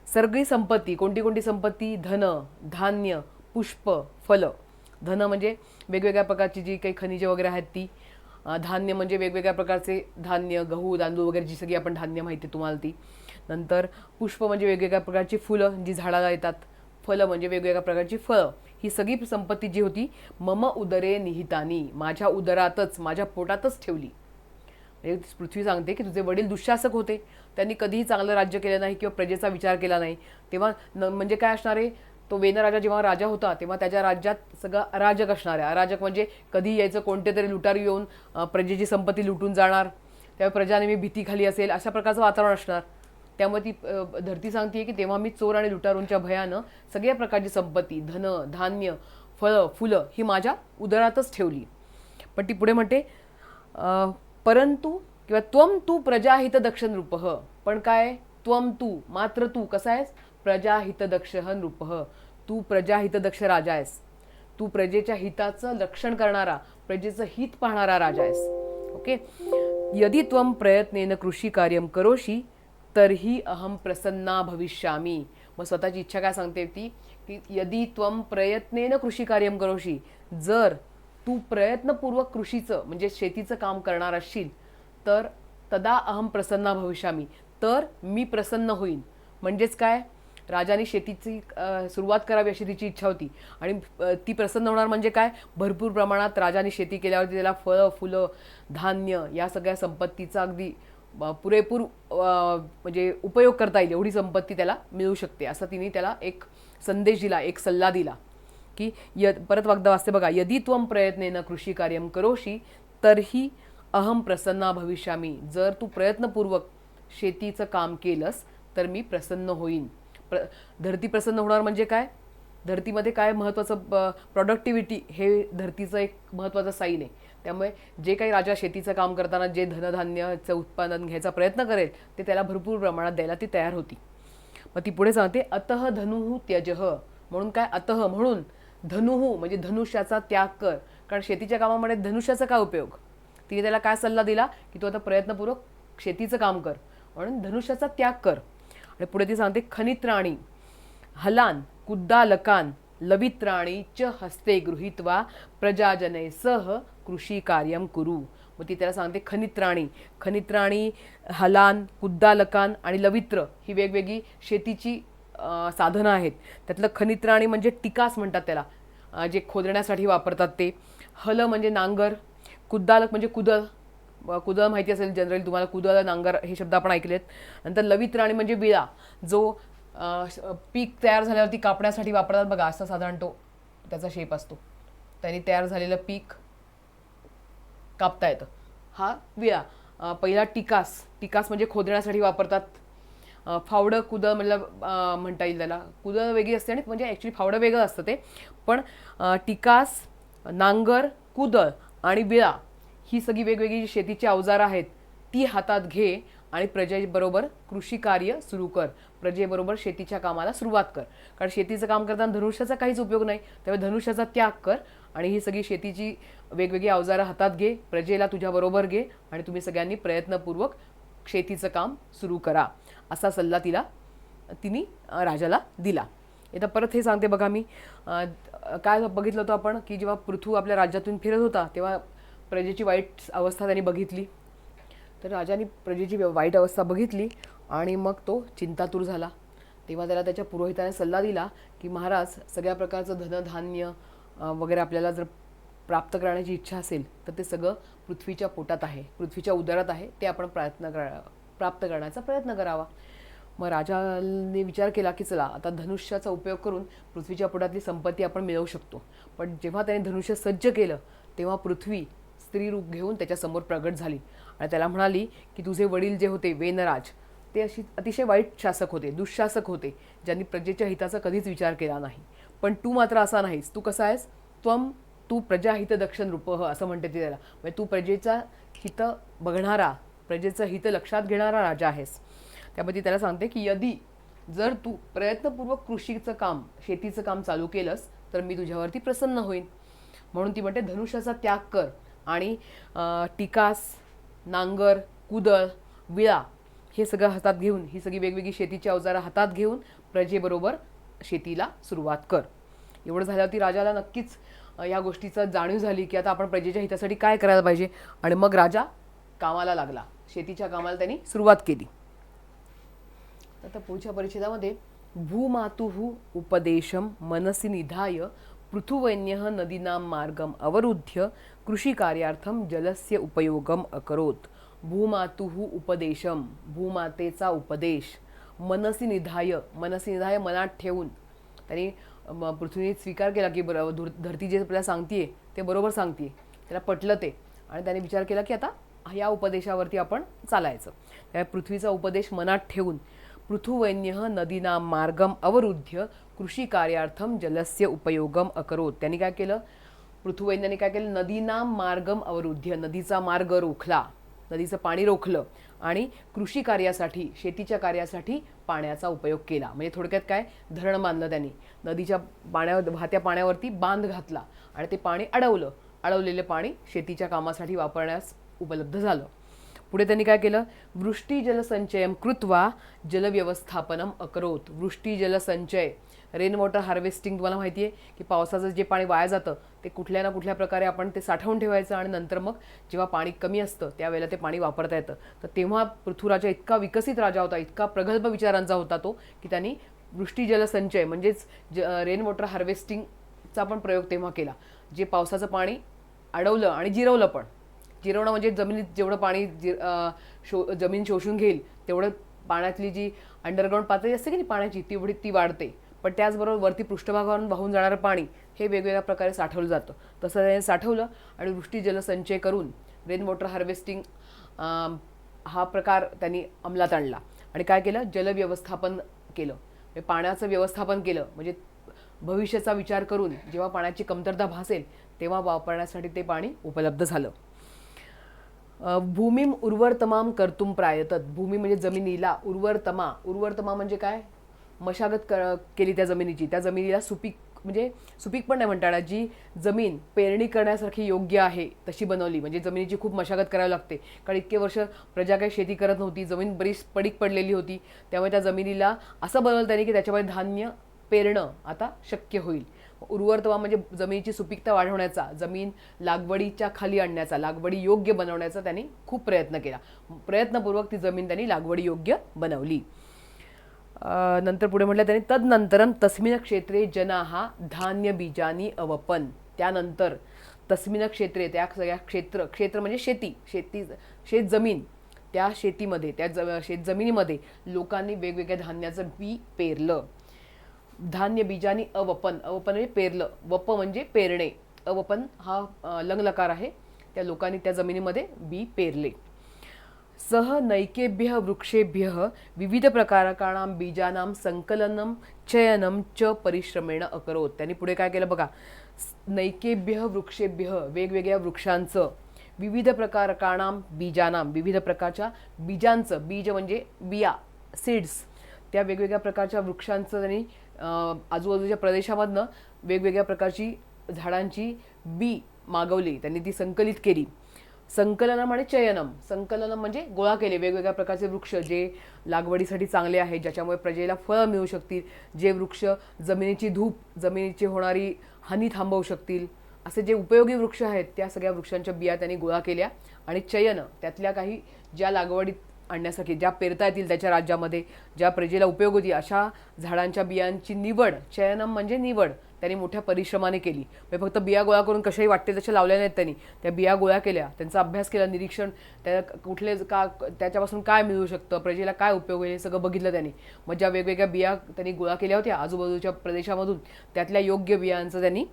सगळी संपत्ती, कोणती संपत्ती, धन धान्य पुष्प फल. धन म्हणजे वेगवेगळ्या प्रकारची जी काही खनिजे वगैरे आहेत ती, धान्य म्हणजे वेगवेगळ्या प्रकारचे धान्य, गहू तांदूळ वगैरे जी सगळी आपण धान्य माहिती आहे तुम्हाला ती. नंतर पुष्प म्हणजे वेगवेगळ्या प्रकारची फुलं जी झाडाला येतात, फलं म्हणजे वेगवेगळ्या प्रकारची फळं. ही सगळी संपत्ती जी होती मम उदरे निहितानी, माझ्या उदरातच, माझ्या पोटातच ठेवली. म्हणजे पृथ्वी सांगते की तुझे वडील दुःशासक होते, त्यांनी कधीही चांगलं राज्य केलं नाही किंवा प्रजेचा विचार केला नाही. तेव्हा म्हणजे काय असणार आहे, तो वेनराजा जेव्हा राजा होता तेव्हा त्याच्या राज्यात सगळं अराजक असणार आहे. अराजक म्हणजे कधी यायचं, कोणते तरी लुटारू येऊन प्रजेची संपत्ती लुटून जाणार, त्यामुळे प्रजा नेहमी भीतीखाली असेल, अशा प्रकारचं वातावरण असणार. त्यामुळे ती धरती सांगते की तेव्हा मी चोर आणि लुटारूंच्या भयानं सगळ्या प्रकारची संपत्ती, धन धान्य फळं फुलं ही माझ्या उदरातच ठेवली. पण ती पुढे म्हणते परंतु किंवा त्वम तू प्रजाहितदक्ष नृपः, पण काय, त्वम तू मात्र तू कसा आहेस, प्रजाहितदक्ष नृपः, तू प्रजाहितदक्ष राजा आहेस, तू प्रजेच्या हिताचं रक्षण करणारा, प्रजेचं हित पाहणारा राजा आहेस. ओके, यदि त्वम प्रयत्नेन कृषी कार्यम करोशी तर्हि अहम प्रसन्ना भविष्यामी. मग स्वतःची इच्छा काय सांगते ती की यदि त्वम प्रयत्नेन कृषी कार्यम करोशी, जर तू प्रयत्नपूर्वक कृषीचं म्हणजे शेतीचं काम करणार असशील तर तदा अहम प्रसन्ना भविष्यामी, तर मी प्रसन्न होईन. म्हणजेच काय, राजाने शेतीची सुरुवात करावी अशी तिची इच्छा होती आणि ती प्रसन्न होणार म्हणजे काय, भरपूर प्रमाणात राजाने शेती केल्यावरती त्याला फळं फुलं धान्य या सगळ्या संपत्तीचा अगदी पुरेपूर म्हणजे उपयोग करता येईल एवढी संपत्ती त्याला मिळू शकते, असं तिने त्याला एक संदेश दिला, एक सल्ला दिला की परत वाक्य वाचते बघा, यदि त्वम प्रयत्नेन कृषी कार्यम करोशी तर्हि अहम प्रसन्ना भविष्यामी, जर तू प्रयत्नपूर्वक शेतीचं काम केलंस तर मी प्रसन्न होईन. धरती प्रसन्न होणार म्हणजे काय, धरतीमध्ये काय महत्त्वाचं, प्रोडक्टिव्हिटी हे धरतीचं एक महत्त्वाचं साईन आहे. त्यामुळे जे काही राजा शेतीचं काम करताना जे धनधान्याचं उत्पादन घ्यायचा प्रयत्न करेल ते त्याला भरपूर प्रमाणात द्यायला ती तयार होती. मग ती पुढे सांगते अतः धनुः त्यजः, म्हणून काय, अतः म्हणून, धनुः म्हणजे धनुष्याचा त्याग कर, कारण शेतीच्या कामामध्ये धनुष्याचा काय उपयोग. तिने त्याला काय सल्ला दिला की तू आता प्रयत्नपूर्वक शेतीचं काम कर, म्हणून धनुष्याचा त्याग कर. आणि पुढे ती सांगते खनित्राणी हलान कुद्दालकान लवित्राणी च हस्ते गृहीत्वा प्रजाजने सह कृषी कार्यम कुरु. मग ती त्याला सांगते खनित्राणी हलान कुद्दालकान आणि लवित्र ही वेगवेगळी शेतीची साधनं आहेत. त्यातलं खनित्राणी म्हणजे टिकास म्हणतात त्याला, जे खोदण्यासाठी वापरतात ते. हल म्हणजे नांगर, कुद्दालक म्हणजे कुदळ माहिती असेल जनरली तुम्हाला, कुदळ नांगर हे शब्द आपण ऐकलेत. नंतर लवित्राणी म्हणजे विळा, जो पीक तयार झाल्यावरती कापण्यासाठी वापरतात बघा, असा साधारण तो त्याचा शेप असतो, त्यांनी तयार झालेलं पीक कापता येतं, हा विळा. पहिला टिकास, टिकास म्हणजे खोदण्यासाठी वापरतात. फावडं कुदळ मतलब म्हणता येईल त्याला. कुदळ वेगळी असते आणि म्हणजे ॲक्च्युली फावडं वेगळं असतं ते. पण टिकास, नांगर, कुदळ आणि विळा ही सगळी वेगवेगळी जी शेतीची अवजारं आहेत ती हातात घे आणि प्रजेबरोबर कृषी कार्य सुरू कर. प्रजेबरोबर शेतीच्या कामाला सुरुवात कर. कारण शेतीचं काम करताना धनुष्याचा काहीच उपयोग नाही, त्यामुळे धनुष्याचा त्याग कर आणि ही सगळी शेतीची वेगवेगळी अवजारं हातात घे, प्रजेला तुझ्याबरोबर घे आणि तुम्ही सगळ्यांनी प्रयत्नपूर्वक शेतीचं काम सुरू करा, असा सल्ला तिने राजाला दिला. आता परत हे सांगते बघा मी. काय बघितलं होतं आपण की जेव्हा पृथू आपल्या राज्यातून फिरत होता तेव्हा प्रजेची वाईट अवस्था त्यांनी बघितली. तर राजाने प्रजेची वाईट अवस्था बघितली आणि मग तो चिंतातूर झाला. तेव्हा त्याला त्याच्या पुरोहिताने सल्ला दिला की महाराज, सगळ्या प्रकारचं धनधान्य वगैरे आपल्याला जर प्राप्त करण्याची इच्छा असेल तर ते सगळं पृथ्वीच्या पोटात आहे, पृथ्वीच्या उदरात आहे, ते आपण प्राप्त करण्याचा प्रयत्न करावा. मग राजाने विचार केला की चला आता धनुष्याचा उपयोग करून पृथ्वीच्या पोटातली संपत्ती आपण मिळवू शकतो. पण जेव्हा त्याने धनुष्य सज्ज केलं तेव्हा पृथ्वी स्त्री रूप घेऊन त्याच्यासमोर प्रगट झाली आणि त्याला म्हणाली की तुझे वडील जे होते वेनराज ते अतिशय वाईट शासक होते, दुःशासक होते, ज्यांनी प्रजेच्या हिताचा कधीच विचार केला नाही. पण तू मात्र असा नाहीस. तू कसा आहेस? तू प्रजाहित दक्ष नृपः असं म्हणते ती त्याला. म्हणजे तू प्रजेचा हित बघणारा, प्रजेचं हित लक्षात घेणारा राजा आहेस. त्यामध्ये त्याला सांगते की जर तू प्रयत्नपूर्वक कृषीचं काम, शेतीचं काम चालू केलंस तर मी तुझ्यावरती प्रसन्न होईन. म्हणून ती म्हणते धनुष्याचा त्याग कर आणि टिकास, नांगर, कुदळ, विळा हे सगळं हातात घेऊन, ही सगळी वेगवेगळी शेतीची अवजारं हातात घेऊन प्रजेबरोबर शेतीला सुरुवात कर. एवढं झाल्यावरती राजाला नक्कीच या गोष्टीचं जाणीव झाली की आता आपण प्रजेच्या हितासाठी काय करायला पाहिजे. आणि मग राजा कामाला लागला, शेतीच्या कामाला त्यांनी सुरुवात केली. आता पुढच्या परिच्छेदामध्ये भूमातुः उपदेशम मनसी निधाय पृथुवैन्यः नदीनां मार्गम अवरुद्ध्य कृषिकार्यार्थम जलस्य उपयोगम अकरोत. भूमातुः उपदेशम, भूमातेचा उपदेश, मनसी निधाय, मनसी निधाय मनात ठेवून त्यांनी पृथ्वीने स्वीकार केला की धरती जे आपल्याला सांगतीये ते बरोबर सांगतीये, त्याला पटलं ते. आणि त्याने विचार केला की आता या उपदेशावरती आपण चालायचं. त्या पृथ्वीचा उपदेश मनात ठेवून पृथुवैन्यः नदीनां मार्गम अवरुद्ध्य कृषिकार्यार्थम जलस्य उपयोगम अकरोत. त्यांनी काय केलं? पृथुवैन्याने काय केलं? नदीनां मार्गम अवरुद्ध्य, नदीचा मार्ग रोखला, नदीचं पाणी रोखलं आणि कृषी कार्यासाठी, शेतीच्या कार्यासाठी पाण्याचा उपयोग केला. म्हणजे थोडक्यात काय, धरण बांधलं त्यांनी, नदीच्या वाहत्या पाण्यावरती बांध घातला आणि ते पाणी अडवलं. अडवलेले पाणी शेतीच्या कामासाठी वापरण्यास उपलब्ध झालं. पुढे त्यांनी काय केलं? वृष्टी जलसंचयम कृत्वा जलव्यवस्थापनम अकरोत. वृष्टी जलसंचय, रेन वॉटर हार्वेस्टिंग तुम्हाला माहिती आहे की पावसाचं जे पाणी वाया जातं ते कुठल्या ना कुठल्या प्रकारे आपण ते साठवून ठेवायचं आणि नंतर मग जेव्हा पाणी कमी असतं त्यावेळेला ते पाणी वापरता येतं. तर तेव्हा पृथ्वीराजा इतका विकसित राजा होता, इतका प्रगल्भ विचारांचा होता तो, की त्यांनी वृष्टी जलसंचय म्हणजेच रेन वॉटर हार्वेस्टिंगचा पण प्रयोग तेव्हा केला. जे पावसाचं पाणी अडवलं आणि जिरवलं पण. जिरवणं म्हणजे जमिनीत जेवढं पाणी जमीन शोषून घेईल तेवढं पाण्यातली जी अंडरग्राऊंड पातळी असते की नाही पाण्याची तेवढी ती वाढते. पण त्याचबरोबर वरती पृष्ठभागावरून वाहून जाणारं पाणी हे वेगवेगळ्या प्रकारे साठवलं जातं. तसं त्याने साठवलं आणि वृष्टी जलसंचय करून रेन वॉटर हार्वेस्टिंग हा प्रकार त्यांनी अंमलात आणला. आणि काय केलं? जलव्यवस्थापन केलं, पाण्याचं व्यवस्थापन केलं. म्हणजे भविष्याचा विचार करून जेव्हा पाण्याची कमतरता भासेल तेव्हा वापरण्यासाठी ते पाणी उपलब्ध झालं. भूमीम उर्वरतमाम कर्तुम प्रायतत. भूमी म्हणजे जमिनीला, उर्वरतमा, उर्वरतमा म्हणजे काय? मशागत केली त्या जमिनीची. त्या जमिनीला सुपीक, म्हणजे सुपीक पण नाही म्हणता येणार, जी जमीन पेरणी करण्यासारखी योग्य आहे तशी बनवली. म्हणजे जमिनीची खूप मशागत करावी लागते, कारण इतके वर्ष प्रजा काही शेती करत नव्हती, जमीन बरीच पडीक पडलेली होती. त्यामुळे त्या जमिनीला असं बनवलं त्यांनी की त्याच्यामध्ये धान्य पेरणं आता शक्य होईल. उर्वरतमा म्हणजे जमिनीची सुपीकता वाढवण्याचा, जमीन लागवडीच्या खाली आणण्याचा, लागवडी योग्य बनवण्याचा त्यांनी खूप प्रयत्न केला. प्रयत्नपूर्वक ती जमीन त्यांनी लागवडी योग्य बनवली. नंतर पुढे म्हटलं त्यांनी तदनंतरम तस्मिन क्षेत्रे जनाः धान्य बीजानी अवपन. त्यानंतर तस्मिन क्षेत्रे, त्या सगळ्या क्षेत्र म्हणजे शेत जमीन, त्या शेतीमध्ये, त्या शेतजमिनीमध्ये लोकांनी वेगवेगळ्या धान्याचं बी पेरलं. धान्य बीजानी अवपन, अवपन म्हणजे पेरलं, वप म्हणजे पेरणे, अवपन हा लंगलकार आहे. त्या लोकांनी त्या जमिनीमध्ये बी पेरले. सह नैकेभ्यः वृक्षेभ्यः विविध प्रकारकाणां बीजानां संकलनं चयनं च परिश्रमेण अकरोत. त्यांनी पुढे काय केलं बघा, नैकेभ्यः वृक्षेभ्यः वेगवेगळ्या वृक्षांचं, विविध प्रकारकाणां बीजानां विविध प्रकारच्या बीजांचं, बीज म्हणजे बिया, सीड्स, त्या वेगवेगळ्या प्रकारच्या वृक्षांचं त्यांनी आजूबाजूच्या प्रदेशामधनं वेगवेगळ्या प्रकारची झाडांची बी मागवली, त्यांनी ती संकलित केली. संकलनम आणि चयनम, संकलनम म्हणजे गोळा केले वेगवेगळ्या प्रकारचे वृक्ष जे लागवडीसाठी चांगले आहेत, ज्याच्यामुळे प्रजेला फळं मिळू शकतील, जे वृक्ष जमिनीची धूप, जमिनीची होणारी हानी थांबवू शकतील, असे जे उपयोगी वृक्ष आहेत त्या सगळ्या वृक्षांच्या बिया त्यांनी गोळा केल्या. आणि चयन, त्यातल्या काही ज्या लागवडीत आणण्यासाठी ज्या पेरता येतील त्याच्या राज्यामध्ये, ज्या प्रजेला उपयोग होती अशा झाडांच्या बियांची निवड, चयनम म्हणजे निवड, त्यांनी मोठ्या परिश्रमाने केली. म्हणजे फक्त बिया गोळा करून कशाही वाटते तशा लावल्या नाहीत त्यांनी, त्या बिया गोळा केल्या, त्यांचा अभ्यास केला, निरीक्षण, त्या कुठले का त्याच्यापासून काय मिळू शकतं, प्रजेला काय उपयोग होईल हे सगळं बघितलं त्यांनी. मग ज्या वेगवेगळ्या बिया त्यांनी गोळा केल्या होत्या आजूबाजूच्या प्रदेशामधून, त्यातल्या योग्य बियांचं त्यांनी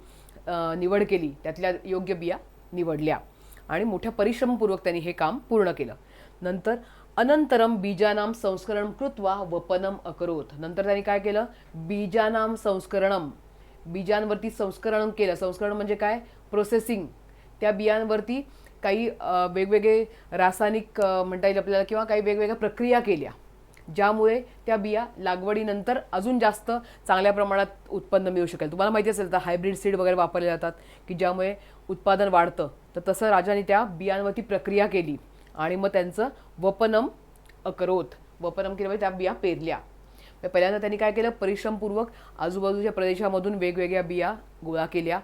निवड केली, त्यातल्या योग्य बिया निवडल्या आणि मोठ्या परिश्रमपूर्वक त्यांनी हे काम पूर्ण केलं. नंतर अनंतरम बीजानाम संस्करणं कृत्वा वपनम अकरोत. नंतर त्यांनी काय केलं, बीजानाम संस्करणम, बीजांवरती संस्करण केलं. संस्करण म्हणजे काय, प्रोसेसिंग. त्या बियांवरती काही वेगवेगळे रासायनिक म्हणता येईल आपल्याला, किंवा काही वेगवेगळ्या प्रक्रिया केल्या, ज्यामुळे त्या बिया लागवडीनंतर अजून जास्त चांगल्या प्रमाणात उत्पन्न मिळू शकेल. तुम्हाला माहिती असेल तर हायब्रिड सीड वगैरे वापरले जातात की ज्यामुळे उत्पादन वाढतं. तर तसं राजाने त्या बियांवरती प्रक्रिया केली आणि मग त्यांचं वपनम अकरोत, वपनम केलं म्हणजे त्या बिया पेरल्या. पहिल्यांदा त्यांनी काय केलं, परिश्रमपूर्वक आजूबाजूच्या प्रदेशामधून वेगवेगळ्या बिया गोळा केल्या,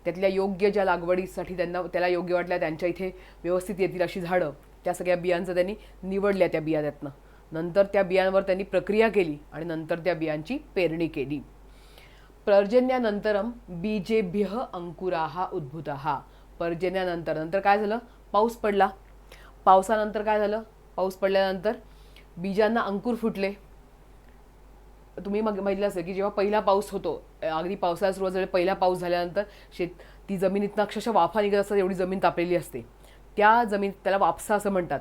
त्यातल्या योग्य ज्या लागवडीसाठी त्याला योग्य वाटल्या, त्यांच्या इथे व्यवस्थित येतील अशी झाडं, त्या सगळ्या बियांचं त्यांनी निवडल्या त्या बिया त्यातनं. नंतर त्या बियांवर त्यांनी प्रक्रिया केली आणि नंतर त्या बियांची पेरणी केली. पर्जन्यानंतरम बीजेभ्यः अंकुराः उद्भूताः. पर्जन्यानंतर, नंतर काय झालं, पाऊस पडला. पावसानंतर काय झालं, पाऊस पडल्यानंतर बीजांना अंकुर फुटले. तुम्ही मग बघितलं असेल की जेव्हा पहिला पाऊस होतो, अगदी पावसाळ्यात सुरुवात झाली, पहिला पाऊस झाल्यानंतर ती जमिनीतनं अक्षरशः वाफा निघत असतात, एवढी जमीन तापलेली असते. त्या जमीन, त्याला वापसा असं म्हणतात.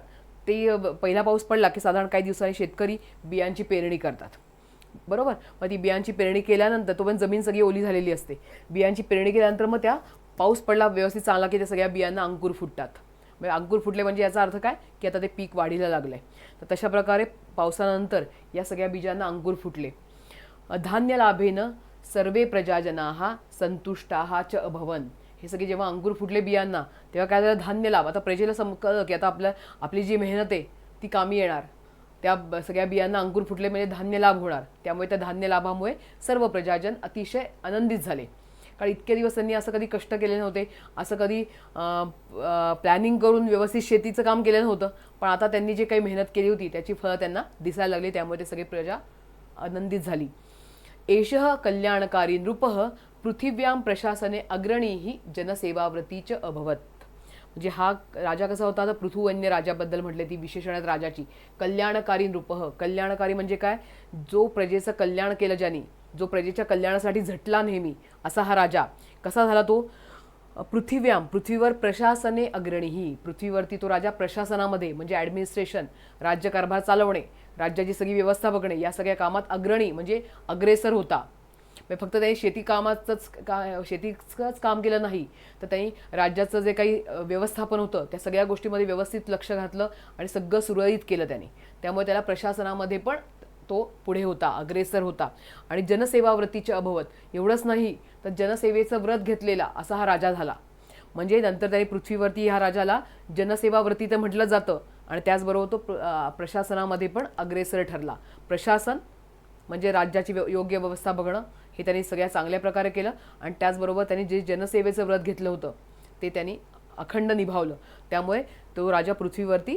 ते पहिला पाऊस पडला की साधारण काही दिवसांनी शेतकरी बियांची पेरणी करतात, बरोबर. मग ती बियांची पेरणी केल्यानंतर, तो पण जमीन सगळी ओली झालेली असते, बियांची पेरणी केल्यानंतर मग त्या पाऊस पडला व्यवस्थित चांगला की त्या सगळ्या बियांना अंकुर फुटतात. म्हणजे अंकुर फुटले म्हणजे याचा अर्थ काय की आता ते पीक वाढीला लागलंय. तर तशा प्रकारे पावसानंतर या सगळ्या बीजांना अंकुर फुटले. धान्य लाभेन सर्वे प्रजाजनाः संतुष्टाः च अभवन. हे सगळे जेव्हा अंकुर फुटले बियांना तेव्हा काय झालं, धान्य लाभ. आता प्रजेला कळलं की आता आपली जी मेहनत आहे ती कामी येणार. त्या सगळ्या बियांना अंकुर फुटले म्हणजे धान्य लाभ होणार. त्यामुळे त्या धान्य लाभामुळे सर्व प्रजाजन अतिशय आनंदित झाले. कारण इतके दिवस त्यांनी असं कधी कष्ट केले नव्हते, असं कधी प्लॅनिंग करून व्यवस्थित शेतीचं काम केलं नव्हतं. पण आता त्यांनी जे काही मेहनत केली होती त्याची फळं त्यांना दिसायला लागली, त्यामुळे ते सगळे प्रजा आनंदित झाली. एषः कल्याणकारी नृपः पृथिव्यां प्रशासने अग्रणीही जनसेवाव्रतीच अभवत. म्हणजे हा राजा कसा होता, तर पृथुवन्य राजाबद्दल म्हटले, ती विशेषण आहेत राजाची. कल्याणकारी नृपः, कल्याणकारी म्हणजे काय, जो प्रजेचं कल्याण केलं ज्यांनी, जो प्रजेच्या कल्याणासाठी झटला नेहमी, असा हा राजा. कसा झाला तो, पृथ्वीवर प्रशासने अग्रणीही, पृथ्वीवरती तो राजा प्रशासनामध्ये म्हणजे ॲडमिनिस्ट्रेशन, राज्यकारभार चालवणे, राज्याची सगळी व्यवस्था बघणे, या सगळ्या कामात अग्रणी म्हणजे अग्रेसर होता. फक्त त्यांनी शेतीचंच काम केलं नाही, तर त्यांनी राज्याचं जे काही व्यवस्थापन होतं त्या सगळ्या गोष्टीमध्ये व्यवस्थित लक्ष घातलं आणि सगळं सुरळीत केलं त्यांनी. त्यामुळे त्याला प्रशासनामध्ये पण तो पुढे होता, अग्रेसर होता. आणि जनसेवाव्रतीचे अभवत, एवढंच नाही तर जनसेवेचं व्रत घेतलेला असा हा राजा झाला. म्हणजे नंतर त्यांनी पृथ्वीवरती ह्या राजाला जनसेवाव्रती तर म्हटलं जातं आणि त्याचबरोबर तो प्रशासनामध्ये पण अग्रेसर ठरला. प्रशासन म्हणजे राज्याची योग्य व्यवस्था बघणं, हे त्यांनी सगळ्या चांगल्या प्रकारे केलं. आणि त्याचबरोबर त्यांनी जे जनसेवेचं व्रत घेतलं होतं ते त्यांनी अखंड निभावलं. त्यामुळे तो राजा पृथ्वीवरती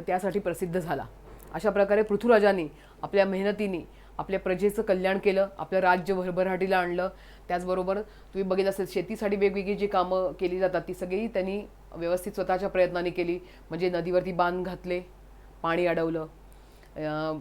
त्यासाठी प्रसिद्ध झाला. अशा प्रकारे पृथ्वीराजांनी आपल्या मेहनतीने आपल्या प्रजेचं कल्याण केलं, आपलं राज्य भरभराटीला आणलं. त्याचबरोबर तुम्ही बघितलं असेल शेतीसाठी वेगवेगळी जी कामं केली जातात ती सगळी त्यांनी व्यवस्थित स्वतःच्या प्रयत्नाने केली. म्हणजे नदीवरती बांध घातले, पाणी अडवलं,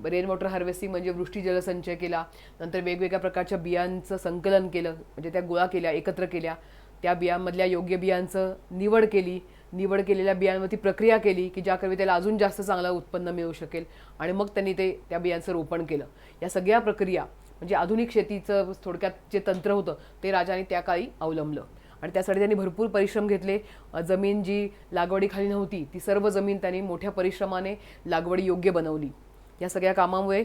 रेन वॉटर हार्वेस्टिंग म्हणजे वृष्टी जलसंचय केला. नंतर वेगवेगळ्या प्रकारच्या बियांचं संकलन केलं, म्हणजे त्या गोळा केल्या, एकत्र केल्या, त्या बियांमधल्या योग्य बियांचं निवड केली, निवड केलेल्या बियांवरती प्रक्रिया केली की ज्याकरवी त्याला अजून जास्त चांगलं उत्पन्न मिळू शकेल आणि मग त्यांनी ते त्या बियांचं रोपण केलं. या सगळ्या प्रक्रिया म्हणजे आधुनिक शेतीचं थोडक्यात जे तंत्र होतं ते राजाने त्या काळी अवलंबलं आणि त्यासाठी त्यांनी भरपूर परिश्रम घेतले. जमीन जी लागवडीखाली नव्हती ती सर्व जमीन त्यांनी मोठ्या परिश्रमाने लागवडी योग्य बनवली. या सगळ्या कामामुळे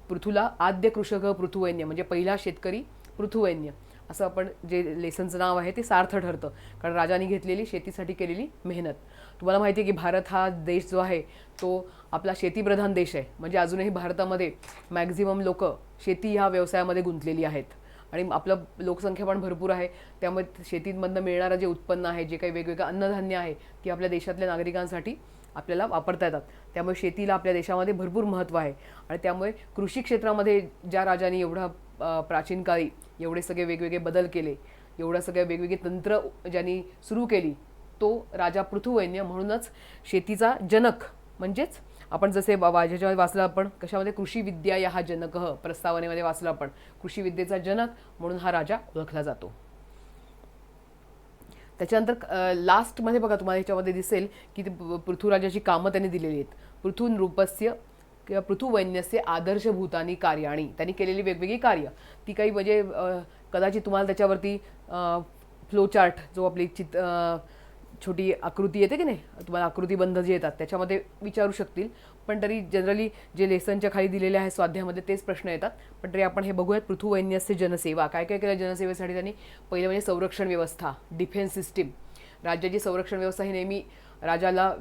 पृथूला आद्य कृषक पृथुवैन्य म्हणजे पहिला शेतकरी पृथुवैन्य असं आपण जे लेसनचं नाव आहे ते सार्थ ठरतं, कारण राजांनी घेतलेली शेतीसाठी केलेली मेहनत. तुम्हाला माहिती आहे की भारत हा देश जो आहे तो आपला शेतीप्रधान देश आहे. म्हणजे अजूनही भारतामध्ये मॅक्झिमम लोक शेती ह्या व्यवसायामध्ये गुंतलेली आहेत आणि आपलं लोकसंख्या पण भरपूर आहे. त्यामुळे शेतीमधनं मिळणारं जे उत्पन्न आहे, जे काही वेगवेगळं अन्नधान्य आहे, ती आपल्या देशातल्या नागरिकांसाठी आपल्याला वापरता येतात. त्यामुळे शेतीला आपल्या देशामध्ये भरपूर महत्त्व आहे आणि त्यामुळे कृषी क्षेत्रामध्ये ज्या राजांनी एवढा प्राचीन काळी एवढे सगळे वेगवेगळे बदल केले, एवढं सगळे वेगवेगळे तंत्र ज्यांनी सुरू केली, तो राजा पृथुवैन्य. म्हणूनच शेतीचा जनक म्हणजेच आपण जसे ह्याच्यामध्ये वाचलं आपण कशामध्ये कृषी विद्या या हा जनक प्रस्तावनेमध्ये वाचलं आपण, कृषी विद्येचा जनक म्हणून हा राजा ओळखला जातो. त्याच्यानंतर लास्टमध्ये बघा तुम्हाला ह्याच्यामध्ये दिसेल की पृथुराजाची कामं त्यांनी दिलेली आहेत. पृथुनृपस्य किंवा पृथुवैन्यस्य आदर्शभूतानी कार्याणी, त्यांनी केलेली वेगवेगळी कार्य ती काही म्हणजे कदाचित तुम्हाला त्याच्यावरती फ्लोचार्ट जो आपली छोटी आकृती येते की नाही, तुम्हाला आकृतीबंध जे येतात त्याच्यामध्ये विचारू शकतील. पण तरी जनरली जे लेसनच्या खाली दिलेले आहे स्वाध्यायामध्ये तेच प्रश्न येतात. पण तरी आपण हे बघूयात. पृथुवैन्यस्य जनसेवा, काय काय केलं जनसेवेसाठी त्यांनी? पहिलं म्हणजे संरक्षण व्यवस्था, डिफेन्स सिस्टीम. राज्याची संरक्षण व्यवस्था ही नेहमी राजाला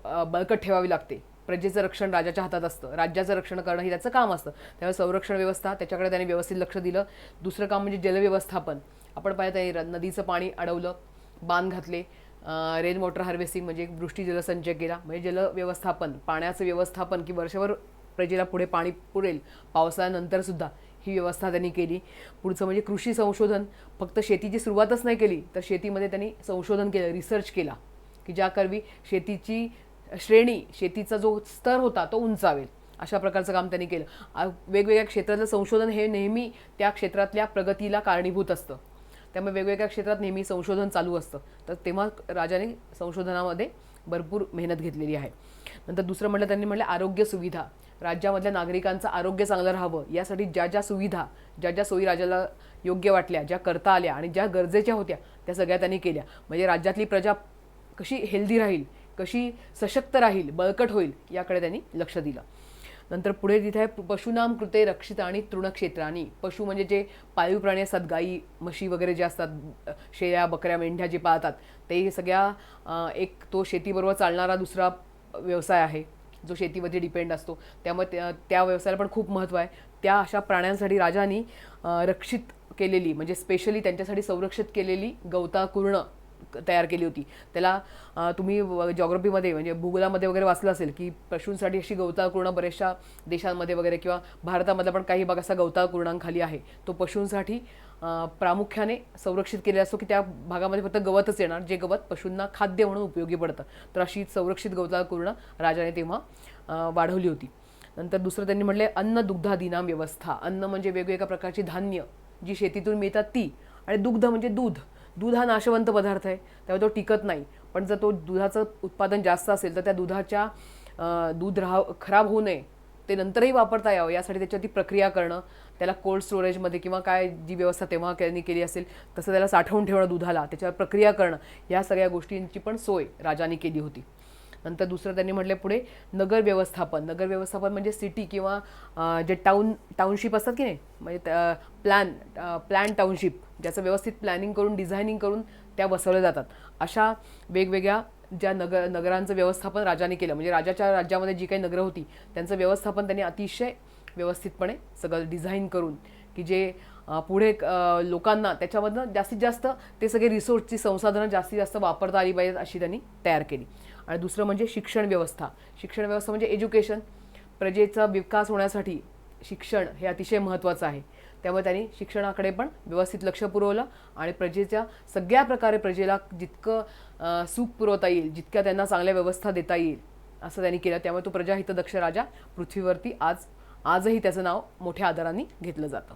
बळकट ठेवावी लागते. प्रजेचं रक्षण राजाच्या हातात असतं, राज्याचं रक्षण करणं हे त्याचं काम असतं. त्यामुळे संरक्षण व्यवस्था त्याच्याकडे त्यांनी व्यवस्थित लक्ष दिलं. दुसरं काम म्हणजे जलव्यवस्थापन. आपण पाहिलं त्यांनी नदीचं पाणी अडवलं, बांध घातले, रेन वॉटर हार्वेस्टिंग म्हणजे वृष्टी जलसंचय केला. म्हणजे जलव्यवस्थापन, पाण्याचं व्यवस्थापन की वर्षभर प्रजेला पुढे पाणी पुरेल पावसाळ्यानंतर सुद्धा, ही व्यवस्था त्यांनी केली. पुढचं म्हणजे कृषी संशोधन. फक्त शेतीची सुरुवातच नाही केली तर शेतीमध्ये त्यांनी संशोधन केलं, रिसर्च केला की ज्याकरवी शेतीची श्रेणी, शेतीचा जो स्तर होता तो उंचावेल. अशा प्रकारचं काम त्यांनी केलं. वेगवेगळ्या क्षेत्रातलं संशोधन हे नेहमी त्या क्षेत्रातल्या प्रगतीला कारणीभूत असतं. त्यामुळे वेगवेगळ्या क्षेत्रात नेहमी संशोधन चालू असतं. तर तेव्हा राजाने संशोधनामध्ये भरपूर मेहनत घेतलेली आहे. नंतर दुसरं म्हटलं त्यांनी म्हटलं आरोग्य सुविधा. राज्यामधल्या नागरिकांचं आरोग्य चांगलं राहावं यासाठी ज्या ज्या सुविधा, ज्या ज्या सोयी राजाला योग्य वाटल्या, ज्या करता आल्या आणि ज्या गरजेच्या होत्या त्या सगळ्या त्यांनी केल्या. म्हणजे राज्यातली प्रजा कशी हेल्दी राहील, कशी सशक्त राहील, बळकट होईल याकडे त्यांनी लक्ष दिलं. नंतर पुढे तिथे आहे पशूनाम कृते रक्षित आणि तृणक्षेत्रानी. पशु म्हणजे जे पाळीव प्राणी असतात, गाई म्हशी वगैरे जे असतात, शेळ्या बकऱ्या मेंढ्या जे पाळतात, ते सगळ्या एक तो शेतीबरोबर चालणारा दुसरा व्यवसाय आहे जो शेतीमध्ये डिपेंड असतो. त्यामुळे त्या व्यवसायाला पण खूप महत्त्व आहे. त्या अशा प्राण्यांसाठी राजांनी रक्षित केलेली म्हणजे स्पेशली त्यांच्यासाठी संरक्षित केलेली गवताकुर्ण तयार केली होती. त्याला तुम्ही जॉग्रफीमध्ये म्हणजे भूगोलामध्ये वगैरे वाचलं असेल की पशूंसाठी अशी गवताकुर्ण बऱ्याचशा देशांमध्ये वगैरे किंवा भारतामध्ये पण काही भाग असा गवताकुर्णांखाली आहे. तो पशूंसाठी प्रामुख्याने संरक्षित केलेला असतो की त्या भागामध्ये फक्त गवतच येणार, जे गवत पशूंना खाद्य म्हणून उपयोगी पडतं. तर अशी संरक्षित गवताकुर्ण राजाने तेव्हा वाढवली होती. नंतर दुसरं त्यांनी म्हटले अन्न दुग्धादीनाम व्यवस्था. अन्न म्हणजे वेगवेगळ्या प्रकारची धान्य जी शेतीतून मिळतात ती, आणि दुग्ध म्हणजे दूध. दूध हा नाशवंत पदार्थ आहे त्यामुळे तो टिकत नाही. पण जर तो दुधाचं उत्पादन जास्त असेल तर त्या दुधाच्या दूध खराब होऊ नये, ते नंतरही वापरता यावं यासाठी त्याच्यावरती प्रक्रिया करणं, त्याला कोल्ड स्टोरेजमध्ये किंवा काय जी व्यवस्था तेव्हा त्यांनी केली असेल तसं त्याला साठवून ठेवणं दुधाला, त्याच्यावर प्रक्रिया करणं, या सगळ्या गोष्टींची पण सोय राजाने केली होती. नंतर दुसरं त्यांनी म्हटलं पुढे नगर व्यवस्थापन. नगर व्यवस्थापन म्हणजे सिटी किंवा जे टाउनशिप असतात की नाही, म्हणजे प्लॅन टाउनशिप ज्याचं व्यवस्थित प्लॅनिंग करून डिझायनिंग करून त्या बसवल्या जातात. अशा वेगवेगळ्या ज्या नगरांचं व्यवस्थापन राजाने केलं. म्हणजे राजाच्या राज्यामध्ये जी काही नगरं होती त्यांचं व्यवस्थापन त्यांनी अतिशय व्यवस्थितपणे सगळं डिझाईन करून की जे पुढे लोकांना त्याच्यामधनं जास्तीत जास्त ते सगळे रिसोर्सची संसाधनं जास्तीत जास्त वापरता आली पाहिजेत अशी त्यांनी तयार केली. आणि दुसरं म्हणजे शिक्षण व्यवस्था. शिक्षण व्यवस्था म्हणजे एज्युकेशन. प्रजेचा विकास होण्यासाठी शिक्षण हे अतिशय महत्त्वाचं आहे. त्यामुळे त्यांनी शिक्षणाकडे पण व्यवस्थित लक्ष पुरवलं आणि प्रजेच्या सगळ्या प्रकारे प्रजेला जितकं सुख पुरवता येईल, जितक्या त्यांना चांगल्या व्यवस्था देता येईल असं त्यांनी केलं. त्यामुळे तो प्रजाहितदक्ष राजा पृथ्वीवरती आजही त्याचं नाव मोठ्या आदराने घेतलं जातं.